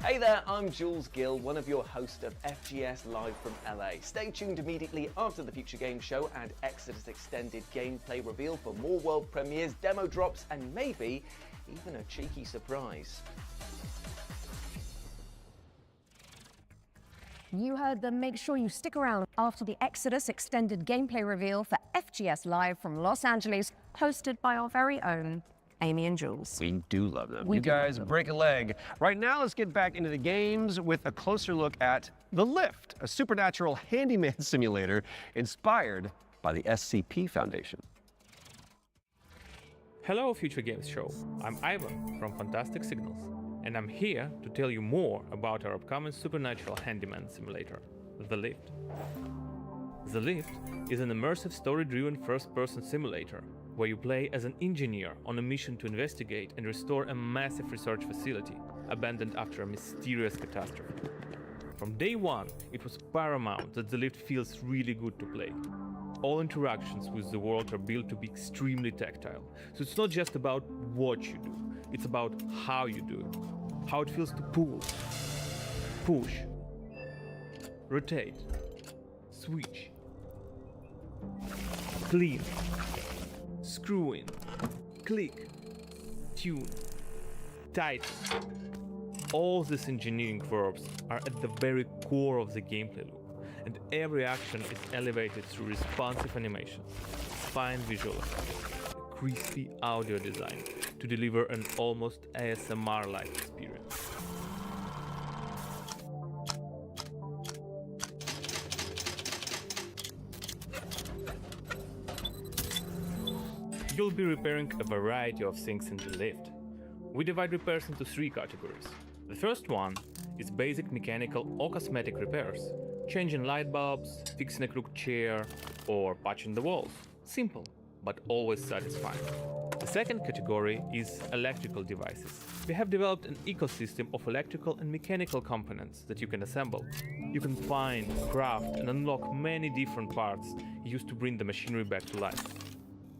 Hey there, I'm Jules Gill, one of your hosts of FGS Live from LA. Stay tuned immediately after the Future Games Show and Exodus Extended gameplay reveal for more world premieres, demo drops, and maybe even a cheeky surprise. You heard them. Make sure you stick around after the Exodus extended gameplay reveal for FGS Live from Los Angeles, hosted by our very own Amy and Jules. We do love them. You guys break a leg. Right now, let's get back into the games with a closer look at The Lift, a supernatural handyman simulator inspired by the SCP Foundation. Hello, Future Games Show. I'm Ivan from Fantastic Signals, and I'm here to tell you more about our upcoming supernatural handyman simulator, The Lift. The Lift is an immersive story-driven first-person simulator where you play as an engineer on a mission to investigate and restore a massive research facility abandoned after a mysterious catastrophe. From day one, it was paramount that The Lift feels really good to play. All interactions with the world are built to be extremely tactile, so it's not just about what you do, it's about how you do it, how it feels to pull, push, rotate, switch, clean, screw in, click, tune, tighten. All these engineering verbs are at the very core of the gameplay loop, and every action is elevated through responsive animations, fine visual effects, a crispy audio design to deliver an almost ASMR-like experience. You'll be repairing a variety of things in the lift. We divide repairs into 3 categories. The first one is basic mechanical or cosmetic repairs, changing light bulbs, fixing a crooked chair, or patching the walls. Simple, but always satisfying. The second category is electrical devices. We have developed an ecosystem of electrical and mechanical components that you can assemble. You can find, craft, and unlock many different parts used to bring the machinery back to life.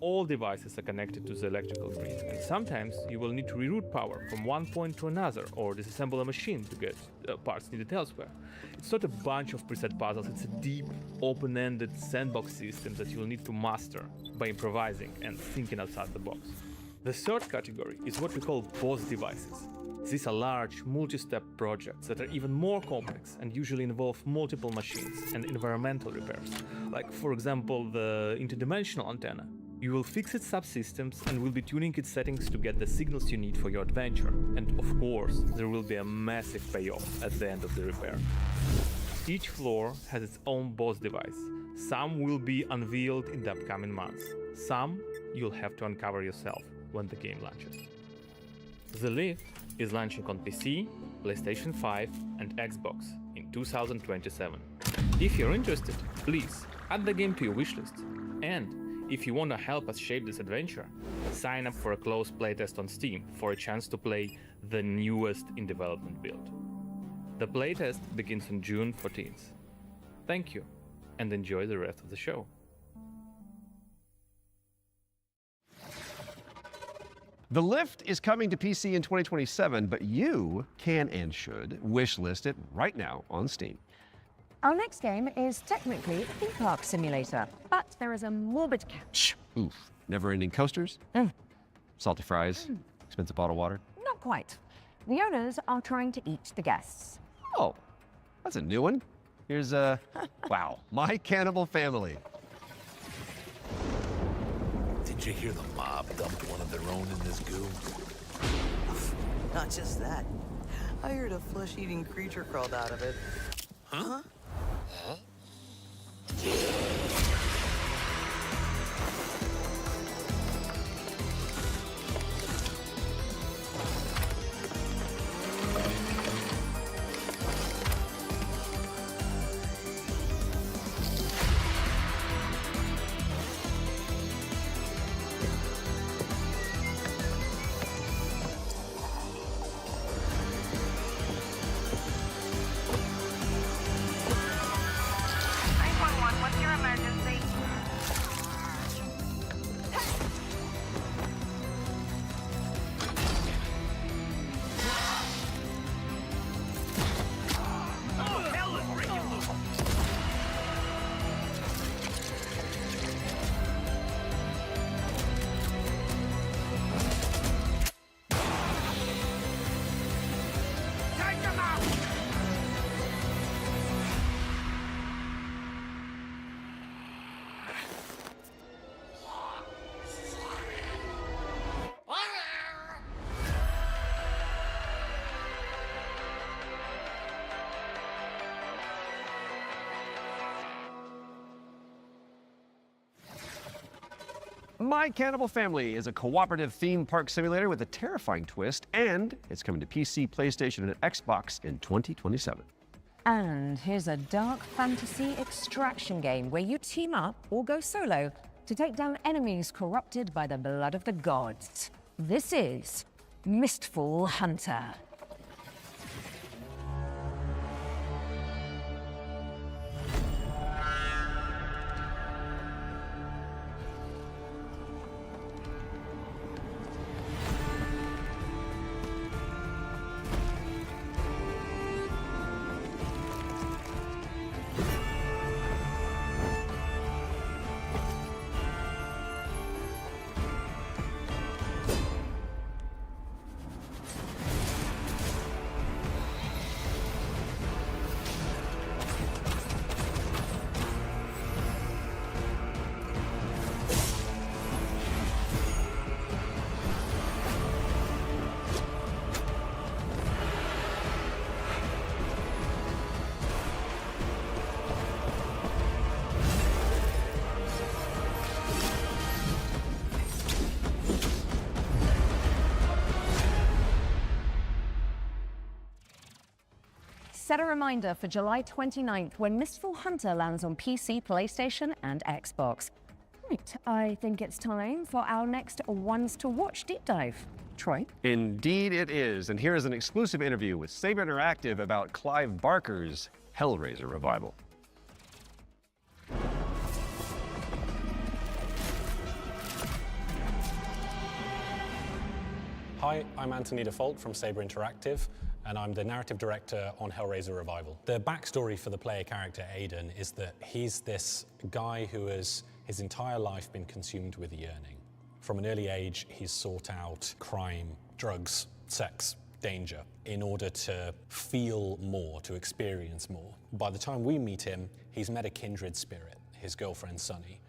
All devices are connected to the electrical grid, and sometimes you will need to reroute power from one point to another or disassemble a machine to get parts needed elsewhere. It's not a bunch of preset puzzles, it's a deep, open-ended sandbox system that you'll need to master by improvising and thinking outside the box. The third category is what we call boss devices. These are large, multi-step projects that are even more complex and usually involve multiple machines and environmental repairs, like, for example, the interdimensional antenna. You will fix its subsystems and will be tuning its settings to get the signals you need for your adventure. And of course, there will be a massive payoff at the end of the repair. Each floor has its own boss device. Some will be unveiled in the upcoming months. Some you'll have to uncover yourself when the game launches. The Lift is launching on PC, PlayStation 5 and Xbox in 2027. If you're interested, please add the game to your wishlist. And if you want to help us shape this adventure, sign up for a closed playtest on Steam for a chance to play the newest in development build. The playtest begins on June 14th. Thank you, and enjoy the rest of the show. The Lift is coming to PC in 2027, but you can and should wishlist it right now on Steam. Our next game is technically a theme park simulator, but there is a morbid catch. Oof. Never-ending coasters? Salty fries? Expensive bottled water? Not quite. The owners are trying to eat the guests. Oh, that's a new one. Here's wow, My Cannibal Family. Did you hear the mob dumped one of their own in this goo? Not just that. I heard a flesh-eating creature crawled out of it. Huh? What's your emergency? Oh, hell is breaking loose! Take him out! My Cannibal Family is a cooperative theme park simulator with a terrifying twist, and it's coming to PC, PlayStation, and Xbox in 2027. And here's a dark fantasy extraction game where you team up or go solo to take down enemies corrupted by the blood of the gods. This is Mistfall Hunter. Set a reminder for July 29th when Mistfall Hunter lands on PC, PlayStation, and Xbox. Right, I think it's time for our next Ones to Watch deep dive. Troy? Indeed it is, and here is an exclusive interview with Saber Interactive about Clive Barker's Hellraiser revival. Hi, I'm Anthony Default from Saber Interactive, and I'm the narrative director on Hellraiser Revival. The backstory for the player character Aiden is that he's this guy who has his entire life been consumed with yearning. From an early age, he's sought out crime, drugs, sex, danger in order to feel more, to experience more. By the time we meet him, he's met a kindred spirit, his girlfriend Sunny,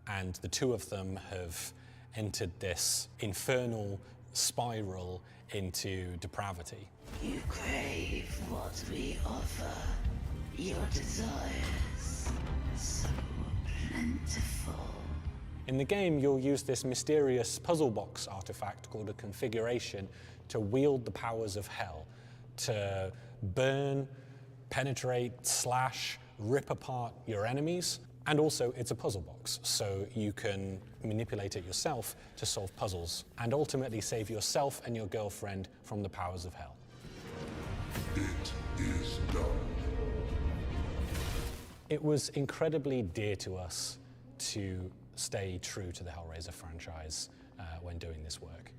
and the two of them have entered this infernal spiral into depravity. You crave what we offer. Your desires so plentiful. In the game, you'll use this mysterious puzzle box artifact called a configuration to wield the powers of hell, to burn, penetrate, slash, rip apart your enemies. And also, it's a puzzle box, so you can manipulate it yourself to solve puzzles and ultimately save yourself and your girlfriend from the powers of hell. It is done. It was incredibly dear to us to stay true to the Hellraiser franchise when doing this work.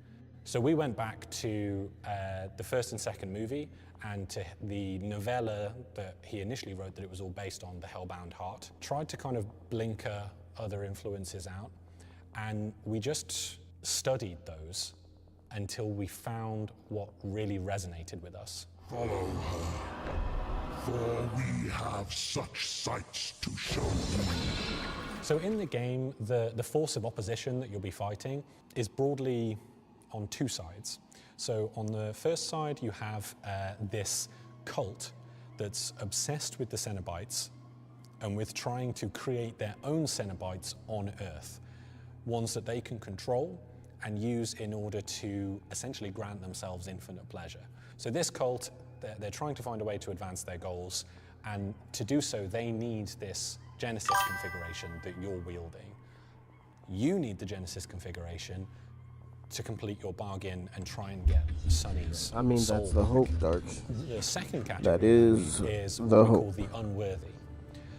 So we went back to the first and second movie and to the novella that he initially wrote that it was all based on, The Hellbound Heart. Tried to kind of blinker other influences out, and we just studied those until we found what really resonated with us. Follow her, for we have such sights to show you. So in the game, the force of opposition that you'll be fighting is broadly on two sides. So on the first side, you have this cult that's obsessed with the Cenobites and with trying to create their own Cenobites on Earth, ones that they can control and use in order to essentially grant themselves infinite pleasure. So this cult, they're trying to find a way to advance their goals, and to do so, they need this Genesis configuration that you're wielding. You need the Genesis configuration to complete your bargain and try and get Sonny's soul. That's the hope, Dark. The second category That is what the we call hope. the unworthy.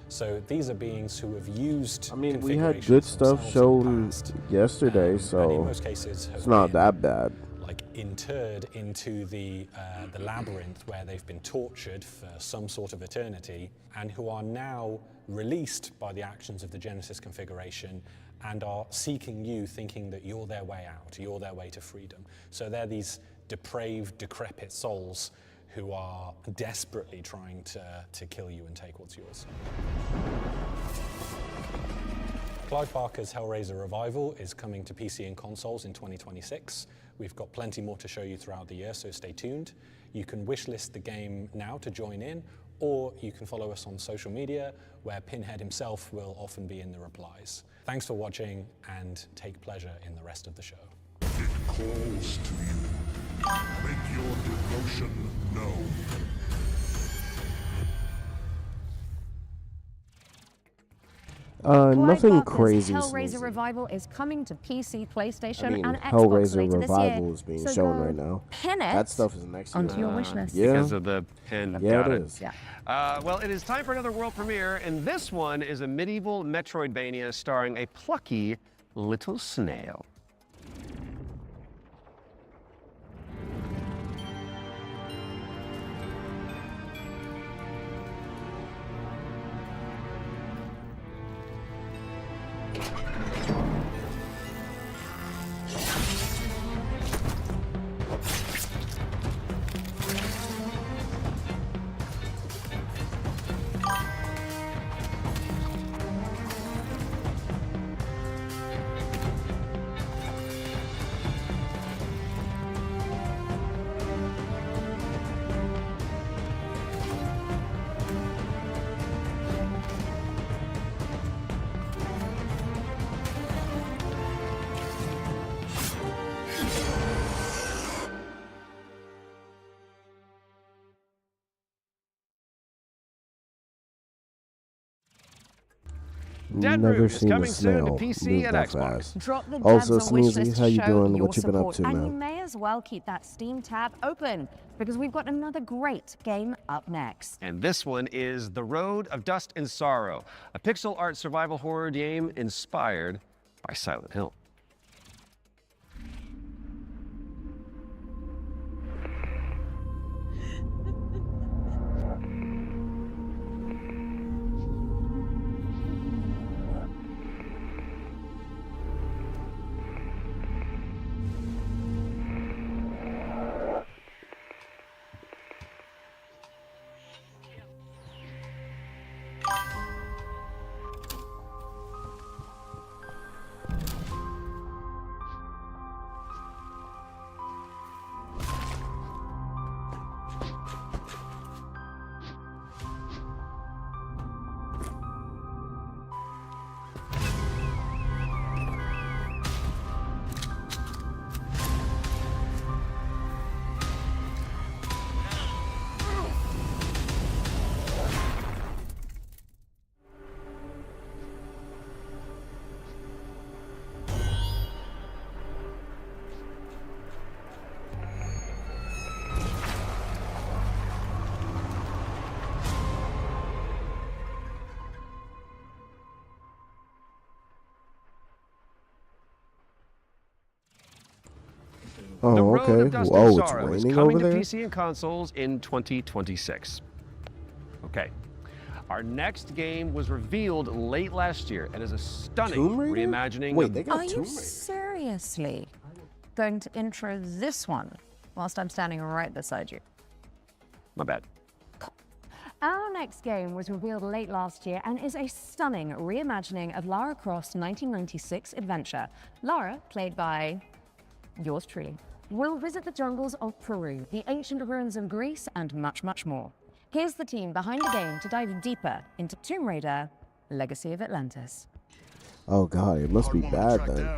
So these are beings who have used We had good stuff shown yesterday, so in most cases have it's not been, that bad. like interred into the labyrinth where they've been tortured for some sort of eternity, and who are now released by the actions of the Genesis configuration and are seeking you, thinking that you're their way out, you're their way to freedom. So they're these depraved, decrepit souls who are desperately trying to kill you and take what's yours. Clive Barker's Hellraiser Revival is coming to PC and consoles in 2026. We've got plenty more to show you throughout the year, so stay tuned. You can wishlist the game now to join in, or you can follow us on social media, where Pinhead himself will often be in the replies. Thanks for watching, and take pleasure in the rest of the show. It calls to you. Make your devotion known. Nothing Barker's crazy. Hellraiser Revival is coming to PC, PlayStation, and Xbox Hellraiser later this year. Revival is being So shown go right now. Pin it That stuff is next onto year. your wish list. Yeah. Because of the pin. Yeah, Got it is. Yeah. Well, it is time for another world premiere, and this one is a medieval Metroidvania starring a plucky little snail. Dead Never Root is seen a coming soon to snail PC move and that Xbox. fast. Drop the Also, tabs on wish Sneezy, list how to you show doing? your What you been up support. to, And you man? may as well keep that Steam tab open, because we've got another great game up next. And this one is The Road of Dust and Sorrow, a pixel art survival horror game inspired by Silent Hill. Oh, The Road okay. of Dust Whoa, and it's Sorrow is raining coming over to there? PC and consoles in 2026. Okay. Our next game was revealed late last year and is a stunning Tomb Raider? reimagining Wait, of they got Are you Tomb Raider. seriously going to intro this one whilst I'm standing right beside you? My bad. Our next game was revealed late last year and is a stunning reimagining of Lara Croft's 1996 adventure. Lara, played by yours truly. We'll visit the jungles of Peru, the ancient ruins of Greece, and much, much more. Here's the team behind the game to dive deeper into Tomb Raider: Legacy of Atlantis. Oh god, it must be bad then.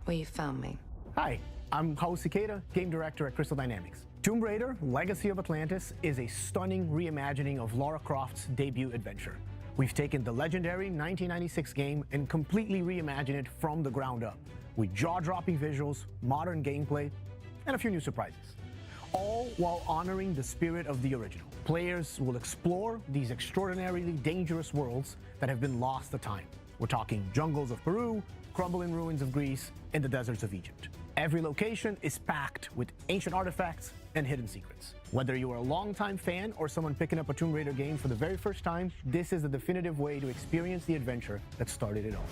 Well, you found me. Hi, I'm Hao Cicada, game director at Crystal Dynamics. Tomb Raider: Legacy of Atlantis is a stunning reimagining of Lara Croft's debut adventure. We've taken the legendary 1996 game and completely reimagined it from the ground up, with jaw-dropping visuals, modern gameplay, and a few new surprises. All while honoring the spirit of the original. Players will explore these extraordinarily dangerous worlds that have been lost to time. We're talking jungles of Peru, crumbling ruins of Greece, and the deserts of Egypt. Every location is packed with ancient artifacts and hidden secrets. Whether you are a longtime fan or someone picking up a Tomb Raider game for the very first time, this is the definitive way to experience the adventure that started it all.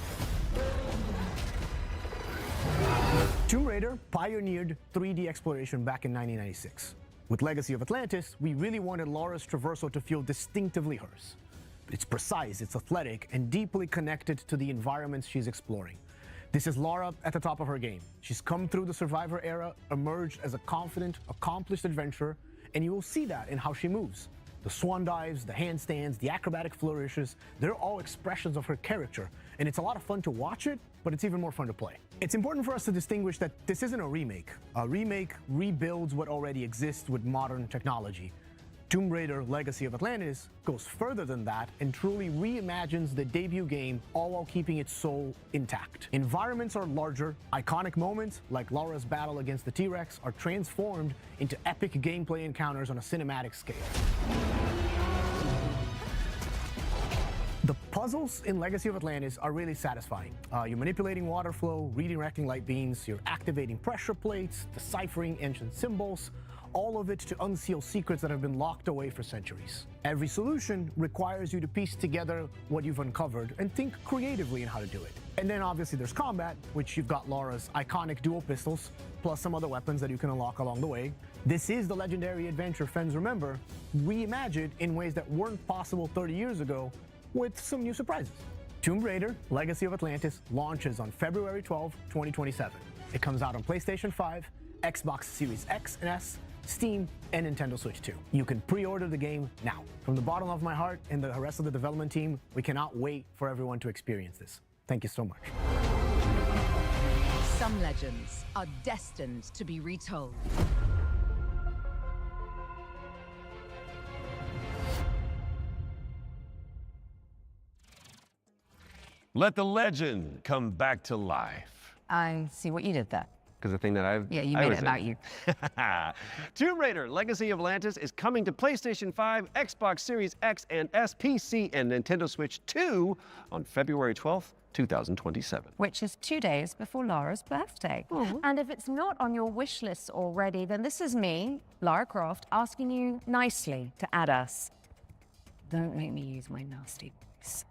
Tomb Raider pioneered 3D exploration back in 1996. With Legacy of Atlantis, we really wanted Lara's traversal to feel distinctively hers. It's precise, it's athletic, and deeply connected to the environments she's exploring. This is Lara at the top of her game. She's come through the Survivor era, emerged as a confident, accomplished adventurer, and you will see that in how she moves. The swan dives, the handstands, the acrobatic flourishes, they're all expressions of her character, and it's a lot of fun to watch it, but it's even more fun to play. It's important for us to distinguish that this isn't a remake. A remake rebuilds what already exists with modern technology. Tomb Raider: Legacy of Atlantis goes further than that and truly reimagines the debut game, all while keeping its soul intact. Environments are larger, iconic moments like Lara's battle against the T-Rex are transformed into epic gameplay encounters on a cinematic scale. The puzzles in Legacy of Atlantis are really satisfying. You're manipulating water flow, redirecting light beams, you're activating pressure plates, deciphering ancient symbols, all of it to unseal secrets that have been locked away for centuries. Every solution requires you to piece together what you've uncovered and think creatively in how to do it. And then obviously there's combat, which you've got Lara's iconic dual pistols, plus some other weapons that you can unlock along the way. This is the legendary adventure fans remember, reimagined in ways that weren't possible 30 years ago, with some new surprises. Tomb Raider: Legacy of Atlantis launches on February 12, 2027. It comes out on PlayStation 5, Xbox Series X and S, Steam, and Nintendo Switch 2. You can pre-order the game now. From the bottom of my heart and the rest of the development team, we cannot wait for everyone to experience this. Thank you so much. Some legends are destined to be retold. Let the legend come back to life. I see what you did there. Because the thing that Yeah, you made it about you. Tomb Raider: Legacy of Atlantis is coming to PlayStation 5, Xbox Series X and S, PC, and Nintendo Switch 2 on February 12th, 2027. Which is 2 days before Lara's birthday. And if it's not on your wish list already, then this is me, Lara Croft, asking you nicely to add us. Don't make me use my nasty voice.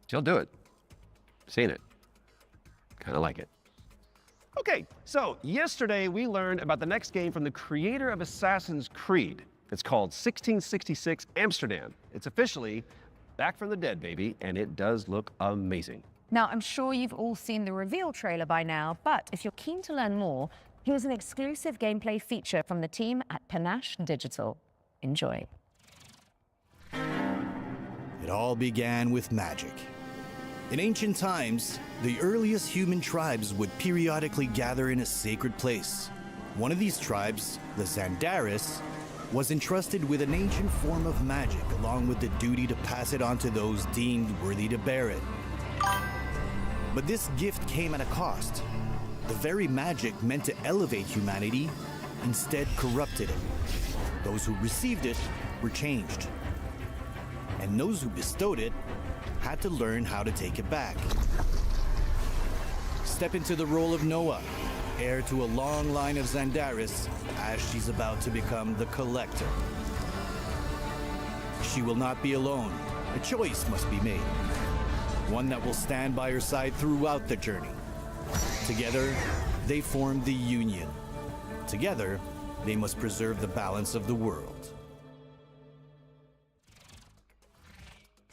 She'll do it. Seen it. Kind of like it. Okay, so yesterday we learned about the next game from the creator of Assassin's Creed. It's called 1666 Amsterdam. It's officially back from the dead, baby, and it does look amazing. Now, I'm sure you've all seen the reveal trailer by now, but if you're keen to learn more, here's an exclusive gameplay feature from the team at Panache Digital. Enjoy. It all began with magic. In ancient times, the earliest human tribes would periodically gather in a sacred place. One of these tribes, the Zandaris, was entrusted with an ancient form of magic along with the duty to pass it on to those deemed worthy to bear it. But this gift came at a cost. The very magic meant to elevate humanity instead corrupted it. Those who received it were changed. And those who bestowed it had to learn how to take it back. Step into the role of Noah, heir to a long line of Zandaris, as she's about to become the Collector. She will not be alone. A choice must be made. One that will stand by her side throughout the journey. Together, they form the Union. Together, they must preserve the balance of the world.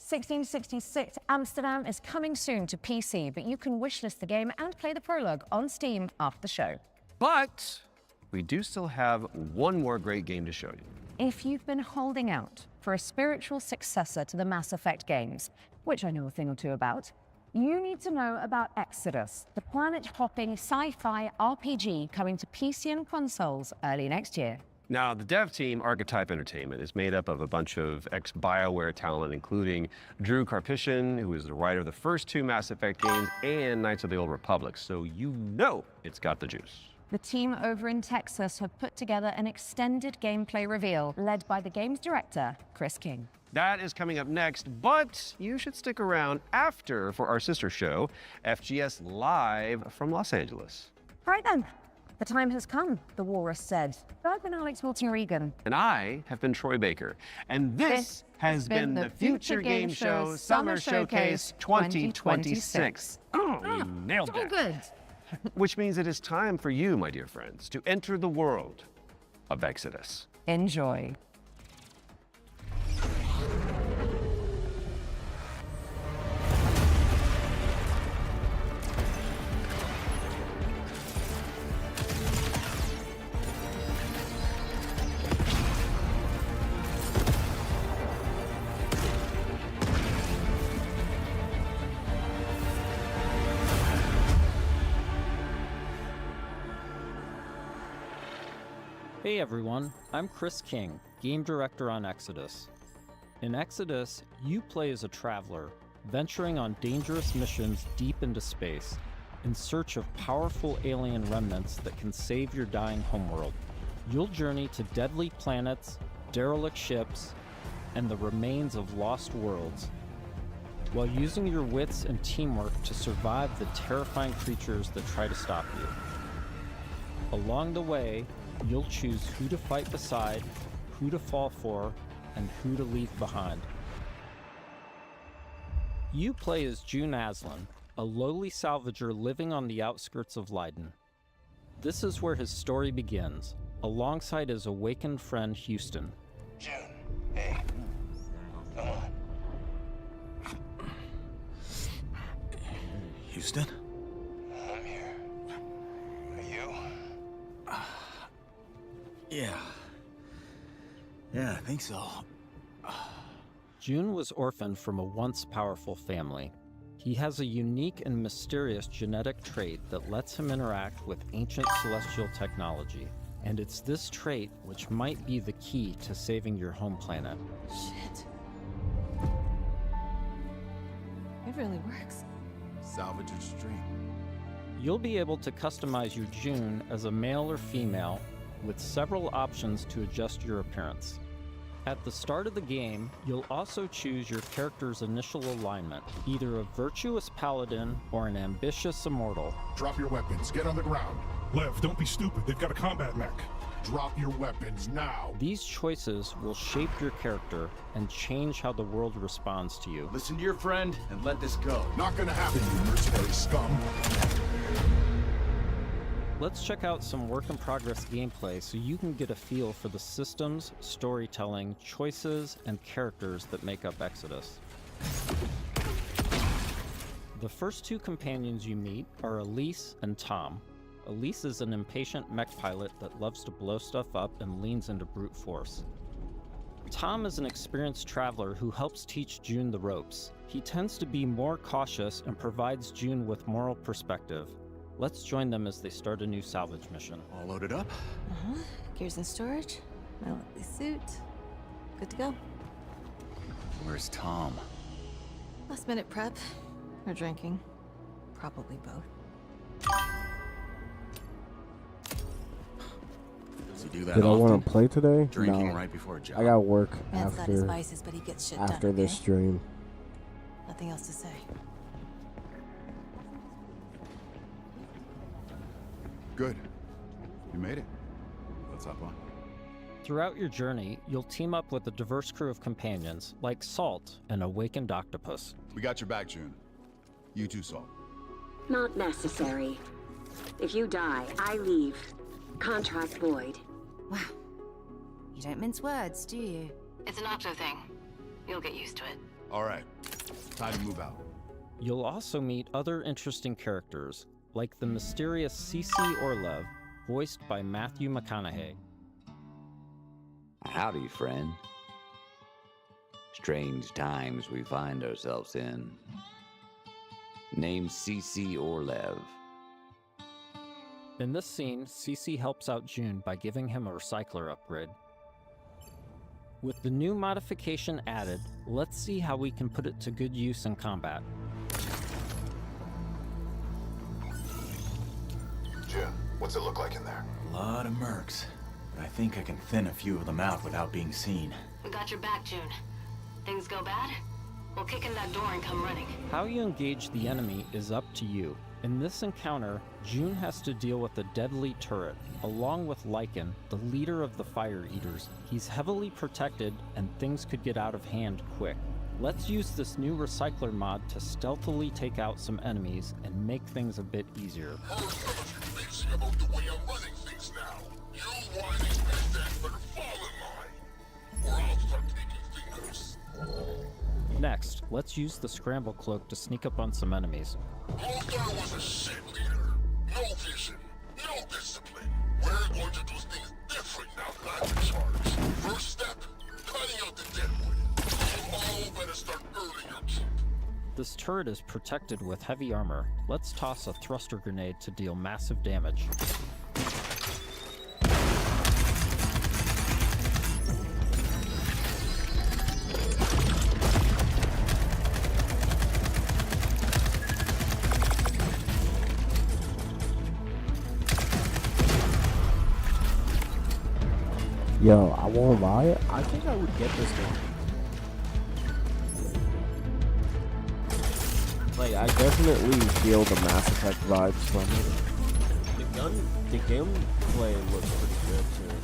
1666 Amsterdam is coming soon to PC, but you can wishlist the game and play the prologue on Steam after the show. But we do still have one more great game to show you. If you've been holding out for a spiritual successor to the Mass Effect games, which I know a thing or two about, you need to know about Exodus, the planet-hopping sci-fi RPG coming to PC and consoles early next year. Now, the dev team, Archetype Entertainment, is made up of a bunch of ex-BioWare talent, including Drew Karpyshyn, who is the writer of the first 2 Mass Effect games, and Knights of the Old Republic, so you know it's got the juice. The team over in Texas have put together an extended gameplay reveal led by the game's director, Chris King. That is coming up next, but you should stick around after for our sister show, FGS Live from Los Angeles. Right then. The time has come, the walrus said. I've been Alex Moulton-Regan. And I have been Troy Baker. And this has been the Future Game Show Summer Showcase 2026. Oh, we nailed so that. Good. Which means it is time for you, my dear friends, to enter the world of Exodus. Enjoy. Hey everyone, I'm Chris King, Game Director on Exodus. In Exodus, you play as a traveler, venturing on dangerous missions deep into space, in search of powerful alien remnants that can save your dying homeworld. You'll journey to deadly planets, derelict ships, and the remains of lost worlds, while using your wits and teamwork to survive the terrifying creatures that try to stop you. Along the way, you'll choose who to fight beside, who to fall for, and who to leave behind. You play as June Aslan, a lowly salvager living on the outskirts of Leiden. This is where his story begins, alongside his awakened friend Houston. June, hey, come on. Houston? I'm here. Are you? Yeah, I think so. June was orphaned from a once powerful family. He has a unique and mysterious genetic trait that lets him interact with ancient celestial technology. And it's this trait which might be the key to saving your home planet. Shit. It really works. Salvage your dream. You'll be able to customize your June as a male or female, with several options to adjust your appearance. At the start of the game, you'll also choose your character's initial alignment, either a virtuous paladin or an ambitious immortal. Drop your weapons. Get on the ground. Lev, don't be stupid. They've got a combat mech. Drop your weapons now. These choices will shape your character and change how the world responds to you. Listen to your friend and let this go. Not gonna happen, you mercenary scum. Let's check out some work-in-progress gameplay so you can get a feel for the systems, storytelling, choices, and characters that make up Exodus. The first 2 companions you meet are Elise and Tom. Elise is an impatient mech pilot that loves to blow stuff up and leans into brute force. Tom is an experienced traveler who helps teach June the ropes. He tends to be more cautious and provides June with moral perspective. Let's join them as they start a new salvage mission. All loaded up? Gears in storage, my lovely suit. Good to go. Where's Tom? Last minute prep, or drinking. Probably both. Does he do that Did I often? want to play today? Drinking No. right before a job. I got work Man's got his after vices, but he gets shit done. after this okay? stream. Nothing else to say. Good. You made it. Let's hop on. Throughout your journey, you'll team up with a diverse crew of companions, like Salt, an awakened octopus. We got your back, June. You too, Salt. Not necessary. If you die, I leave. Contract void. Wow. You don't mince words, do you? It's an octo thing. You'll get used to it. All right. Time to move out. You'll also meet other interesting characters, like the mysterious Cece Orlev, voiced by Matthew McConaughey. Howdy, friend. Strange times we find ourselves in. Name's Cece Orlev. In this scene, Cece helps out June by giving him a recycler upgrade. With the new modification added, let's see how we can put it to good use in combat. June, what's it look like in there? A lot of mercs, but I think I can thin a few of them out without being seen. We got your back, June. Things go bad, we'll kick in that door and come running. How you engage the enemy is up to you. In this encounter, June has to deal with a deadly turret, along with Lycan, the leader of the Fire Eaters. He's heavily protected, and things could get out of hand quick. Let's use this new recycler mod to stealthily take out some enemies and make things a bit easier. About the way I'm running things now. You whining bandits better fall in line, or I'll start taking fingers. Next, let's use the scramble cloak to sneak up on some enemies. Lothar was a shit leader. No vision, no discipline. We're going to do things different now that I'm in charge. First step, cutting out the deadwood. You all better start earning your keep. This turret is protected with heavy armor. Let's toss a thruster grenade to deal massive damage. Yo, I won't lie, I think I would get this one. Like, I definitely feel the Mass Effect vibes from it. The gameplay looks pretty good too.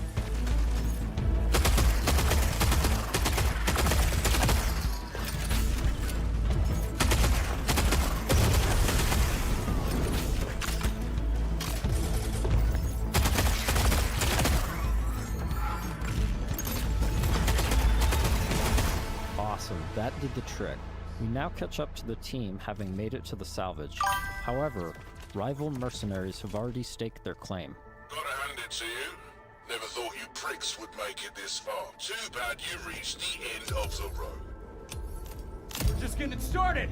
Awesome, that did the trick. We now catch up to the team having made it to the salvage. However, rival mercenaries have already staked their claim. Gotta hand it to you. Never thought you pricks would make it this far. Too bad you reached the end of the road. We're just getting started.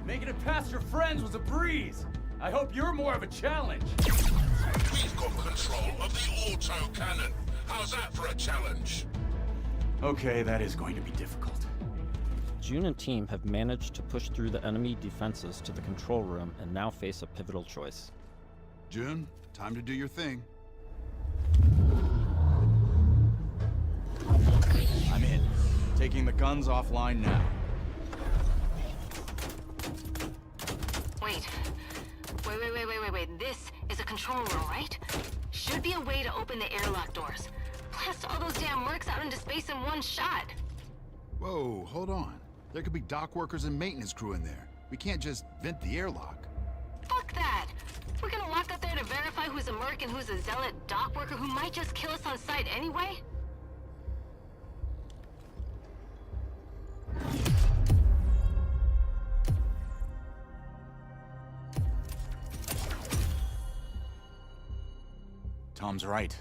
Making it past your friends was a breeze. I hope you're more of a challenge. We've got control of the auto cannon. How's that for a challenge? Okay, that is going to be difficult. June and team have managed to push through the enemy defenses to the control room and now face a pivotal choice. June, time to do your thing. I'm in. Taking the guns offline now. Wait. This is a control room, right? Should be a way to open the airlock doors. Blast all those damn mercs out into space in one shot. Whoa, hold on. There could be dock workers and maintenance crew in there. We can't just vent the airlock. Fuck that! We're gonna walk up there to verify who's a merc and who's a zealot dock worker who might just kill us on sight anyway? Tom's right.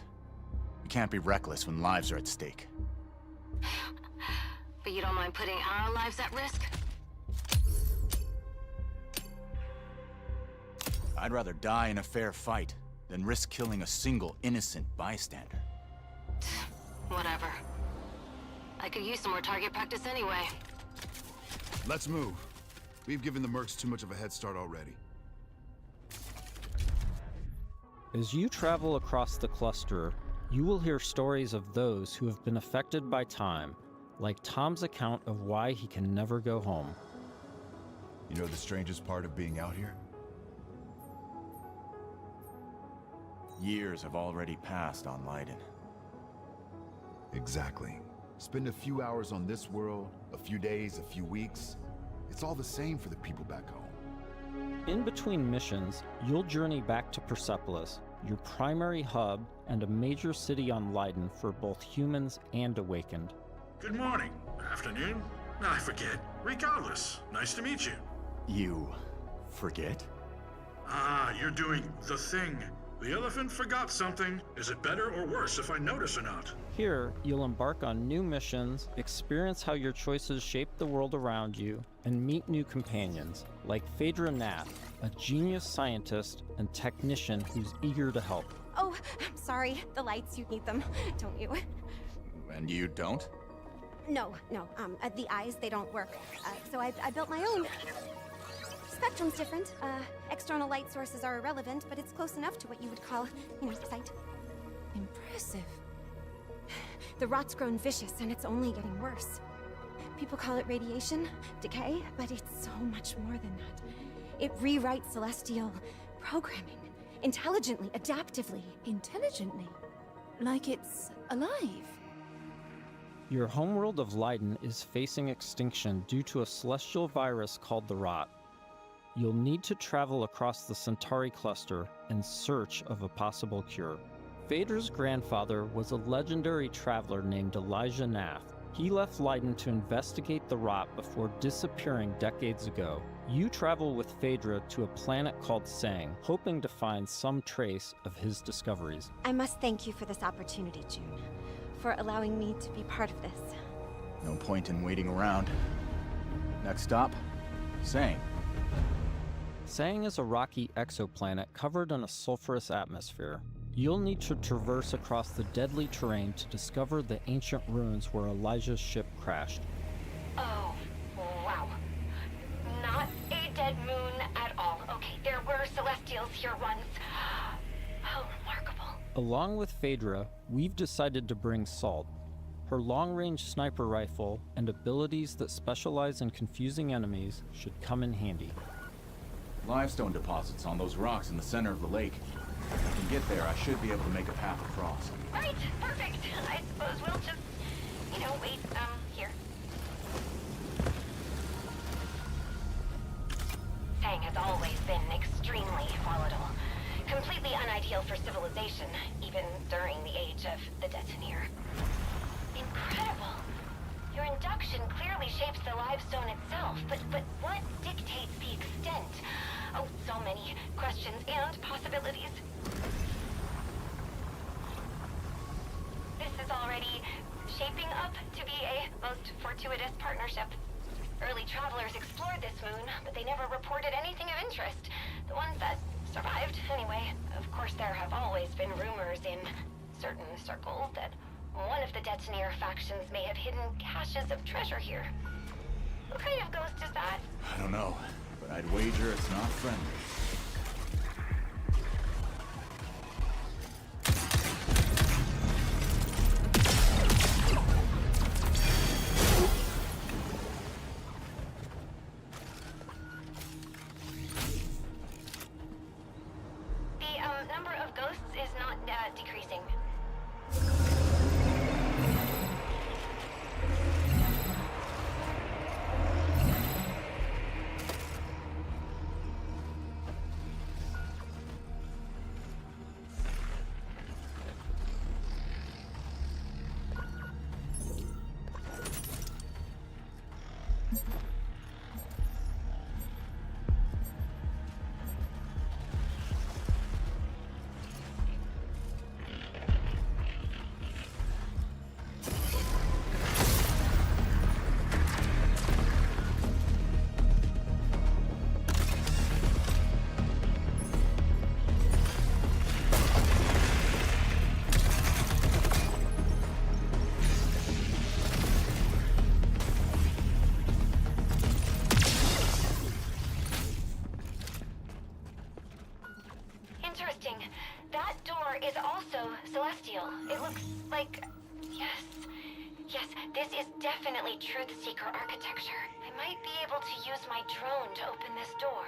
We can't be reckless when lives are at stake. But you don't mind putting our lives at risk? I'd rather die in a fair fight than risk killing a single innocent bystander. Whatever. I could use some more target practice anyway. Let's move. We've given the mercs too much of a head start already. As you travel across the cluster, you will hear stories of those who have been affected by time, like Tom's account of why he can never go home. You know the strangest part of being out here? Years have already passed on Leiden. Exactly. Spend a few hours on this world, a few days, a few weeks. It's all the same for the people back home. In between missions, you'll journey back to Persepolis, your primary hub and a major city on Leiden for both humans and Awakened. Good morning, afternoon, I forget. Regardless, nice to meet you. You forget? Ah, you're doing the thing. The elephant forgot something. Is it better or worse if I notice or not? Here, you'll embark on new missions, experience how your choices shape the world around you, and meet new companions, like Phaedra Nath, a genius scientist and technician who's eager to help. Oh, I'm sorry. The lights, you need them, don't you? And you don't? No. The eyes, they don't work. So I built my own. Spectrum's different. External light sources are irrelevant, but it's close enough to what you would call, sight. Impressive. The rot's grown vicious, and it's only getting worse. People call it radiation, decay, but it's so much more than that. It rewrites celestial programming. Intelligently, adaptively. Intelligently? Like it's alive? Your homeworld of Leiden is facing extinction due to a celestial virus called the Rot. You'll need to travel across the Centauri cluster in search of a possible cure. Phaedra's grandfather was a legendary traveler named Elijah Nath. He left Leiden to investigate the Rot before disappearing decades ago. You travel with Phaedra to a planet called Sang, hoping to find some trace of his discoveries. I must thank you for this opportunity, June. For allowing me to be part of this. No point in waiting around. Next stop, Sang. Sang is a rocky exoplanet covered in a sulfurous atmosphere. You'll need to traverse across the deadly terrain to discover the ancient ruins where Elijah's ship crashed. Oh, wow. Not a dead moon at all. Okay, there were Celestials here once. How remarkable. Along with Phaedra, we've decided to bring Salt. Her long-range sniper rifle and abilities that specialize in confusing enemies should come in handy. Limestone deposits on those rocks in the center of the lake. If I can get there, I should be able to make a path across. Right, perfect. I suppose we'll just, wait, here. Sang has always been extremely volatile. Completely unideal for civilization, even during the age of the Detoneer. Incredible. Your induction clearly shapes the limestone itself, but what dictates the extent? Oh, so many questions and possibilities. This is already shaping up to be a most fortuitous partnership. Early travelers explored this moon, but they never reported anything of interest. The ones that survived, anyway. Of course, there have always been rumors in certain circles that one of the Detoneer factions may have hidden caches of treasure here. What kind of ghost is that? I don't know, but I'd wager it's not friendly. The number of ghosts is not decreasing. Interesting. That door is also celestial. It looks like... Yes, this is definitely Truth Seeker architecture. I might be able to use my drone to open this door.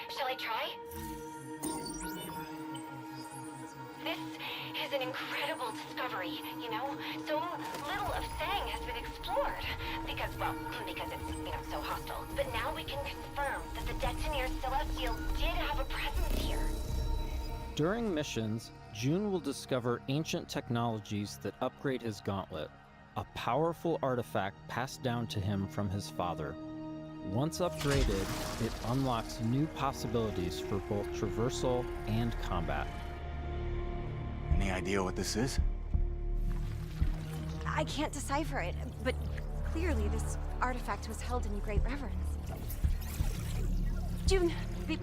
Shall I try? This is an incredible discovery, So little of Sang has been explored. Because it's, so hostile. But now we can confirm that the Detoneer Celestial did have a presence here. During missions, June will discover ancient technologies that upgrade his gauntlet. a powerful artifact passed down to him from his father. Once upgraded, it unlocks new possibilities for both traversal and combat. Any idea what this is? I can't decipher it, but clearly this artifact was held in great reverence. June, be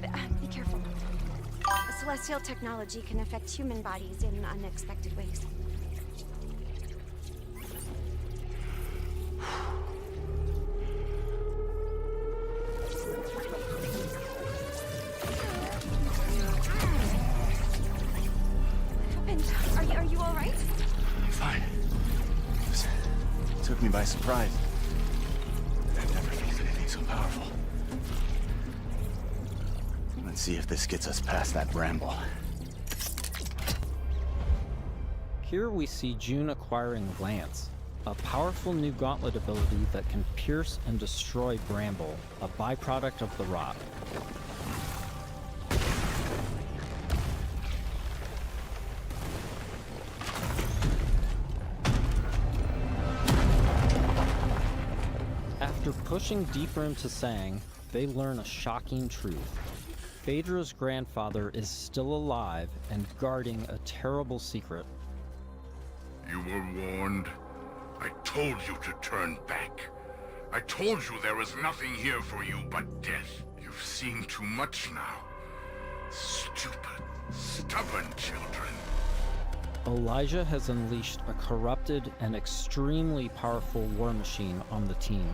careful. Celestial technology can affect human bodies in unexpected ways. Are you all right? Fine. This took me by surprise. I've never faced anything so powerful. Let's see if this gets us past that bramble. Here we see June acquiring Lance, a powerful new gauntlet ability that can pierce and destroy bramble, a byproduct of the rot. After pushing deeper into Sang, they learn a shocking truth. Phaedra's grandfather is still alive and guarding a terrible secret. You were warned. I told you to turn back. I told you there was nothing here for you but death. You've seen too much now. Stupid, stubborn children. Elijah has unleashed a corrupted and extremely powerful war machine on the team.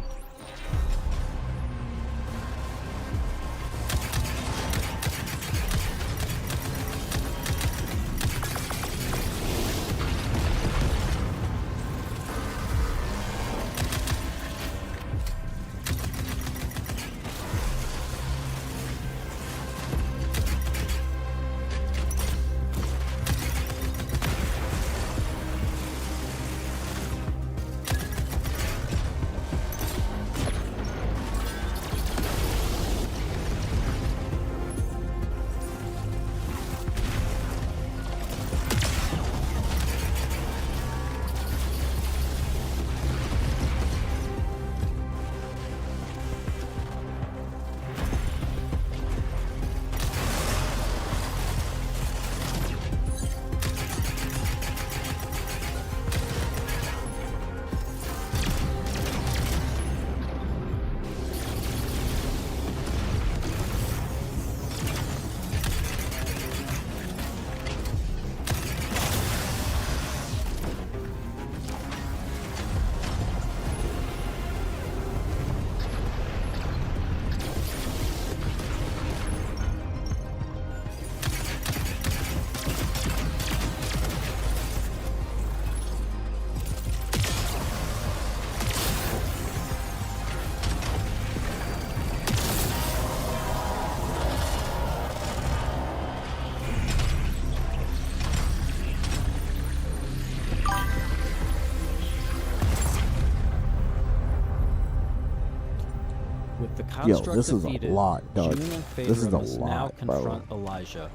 Yo, this is a lot, dog. June and Phaedra This is a must now lot, bro. confront Elijah,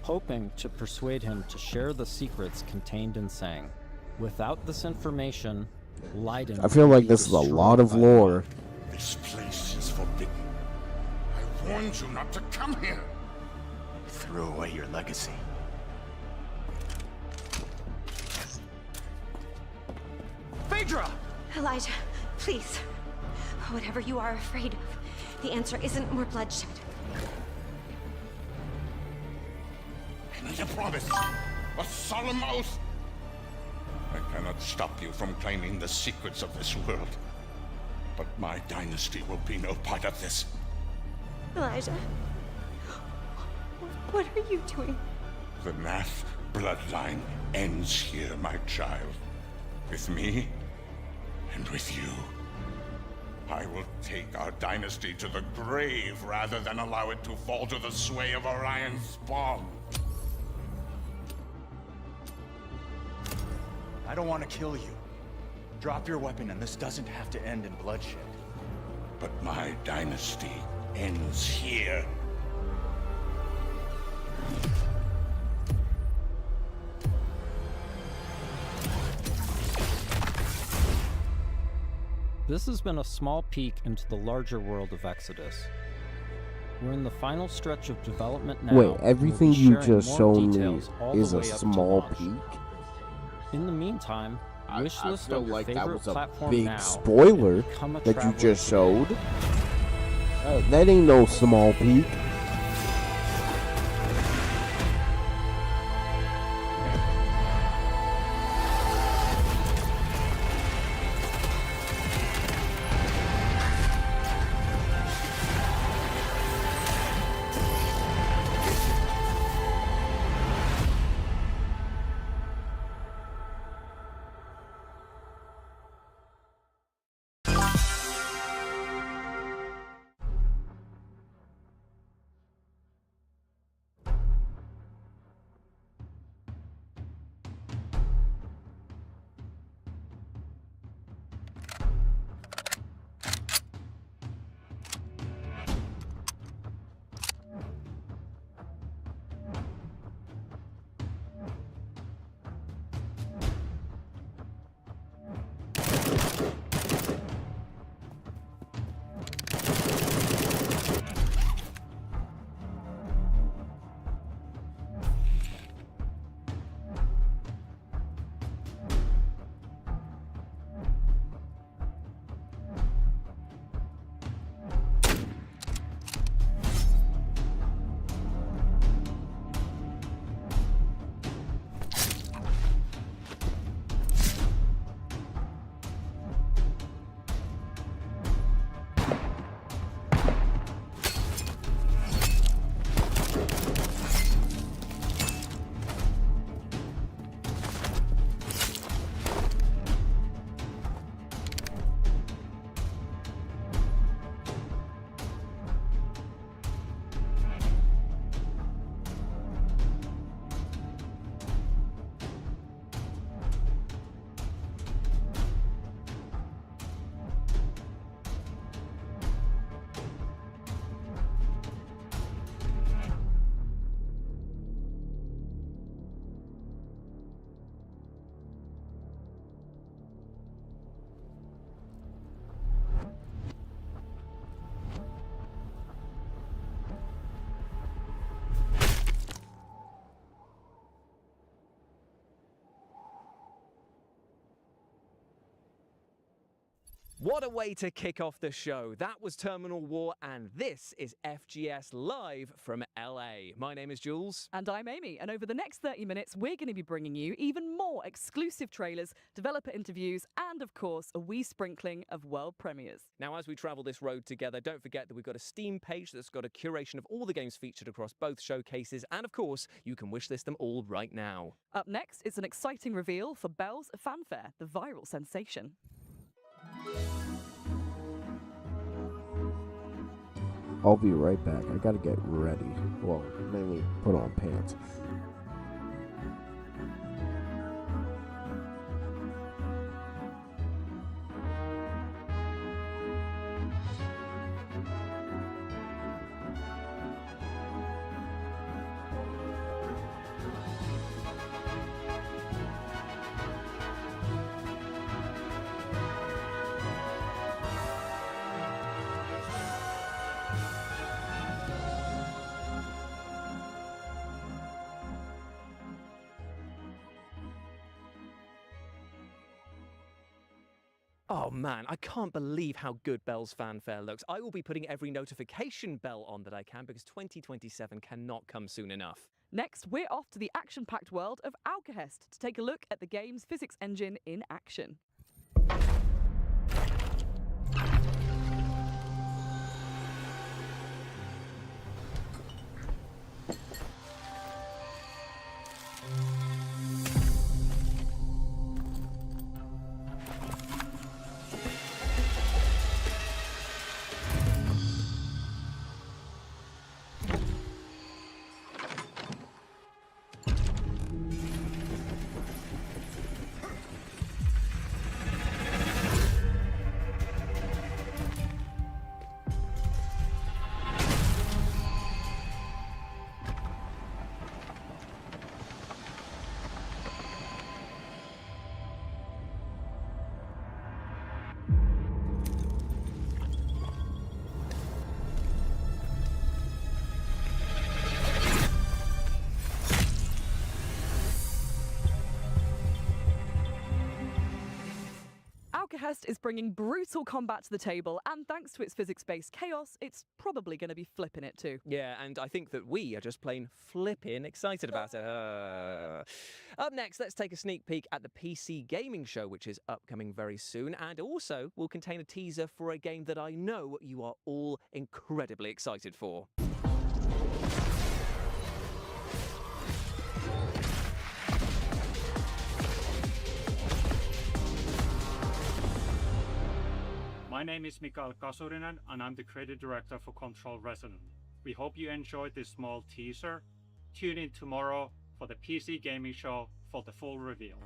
hoping to persuade him to share the secrets contained in Sang. Without this information, Leiden I feel will like be this is a destroyed lot of by lore. This place is forbidden. I warned you not to come here. You threw away your legacy. Phaedra! Elijah, please. Whatever you are afraid of, the answer isn't more bloodshed. I need a promise. A solemn oath. I cannot stop you from claiming the secrets of this world. But my dynasty will be no part of this. Elijah, what are you doing? The Nath bloodline ends here, my child. With me and with you. I will take our dynasty to the grave rather than allow it to fall to the sway of Orion's spawn. I don't want to kill you. Drop your weapon and this doesn't have to end in bloodshed. But my dynasty ends here. This has been a small peek into the larger world of Exodus. We're in the final stretch of development now. Wait, everything and we'll be you sharing just more shown me details all the is a way up to small launch. peek? In the meantime, wish I list feel on your like that favorite was a platform big now. spoiler and become a that you traveler just today. showed. That ain't no small peek. What a way to kick off the show. That was Terminal War, and this is FGS Live from LA. My name is Jules. And I'm Amy, and over the next 30 minutes, we're going to be bringing you even more exclusive trailers, developer interviews, and of course, a wee sprinkling of world premieres. Now, as we travel this road together, don't forget that we've got a Steam page that's got a curation of all the games featured across both showcases, and of course, you can wishlist them all right now. Up next, it's an exciting reveal for Belle's Fanfare, the viral sensation. I'll be right back. I gotta get ready. Well, mainly put on pants. Oh man, I can't believe how good Belle's Fanfare looks. I will be putting every notification bell on that I can because 2027 cannot come soon enough. Next, we're off to the action-packed world of Alcahest to take a look at the game's physics engine in action. test is bringing brutal combat to the table, and thanks to its physics-based chaos, it's probably going to be flipping it too. Yeah, and I think that we are just plain flipping excited about it. Up next, let's take a sneak peek at the PC Gaming Show, which is upcoming very soon, and also will contain a teaser for a game that I know you are all incredibly excited for. My name is Mikael Kasurinen, and I'm the creative director for Control Resonant. We hope you enjoyed this small teaser. Tune in tomorrow for the PC Gaming Show for the full reveal.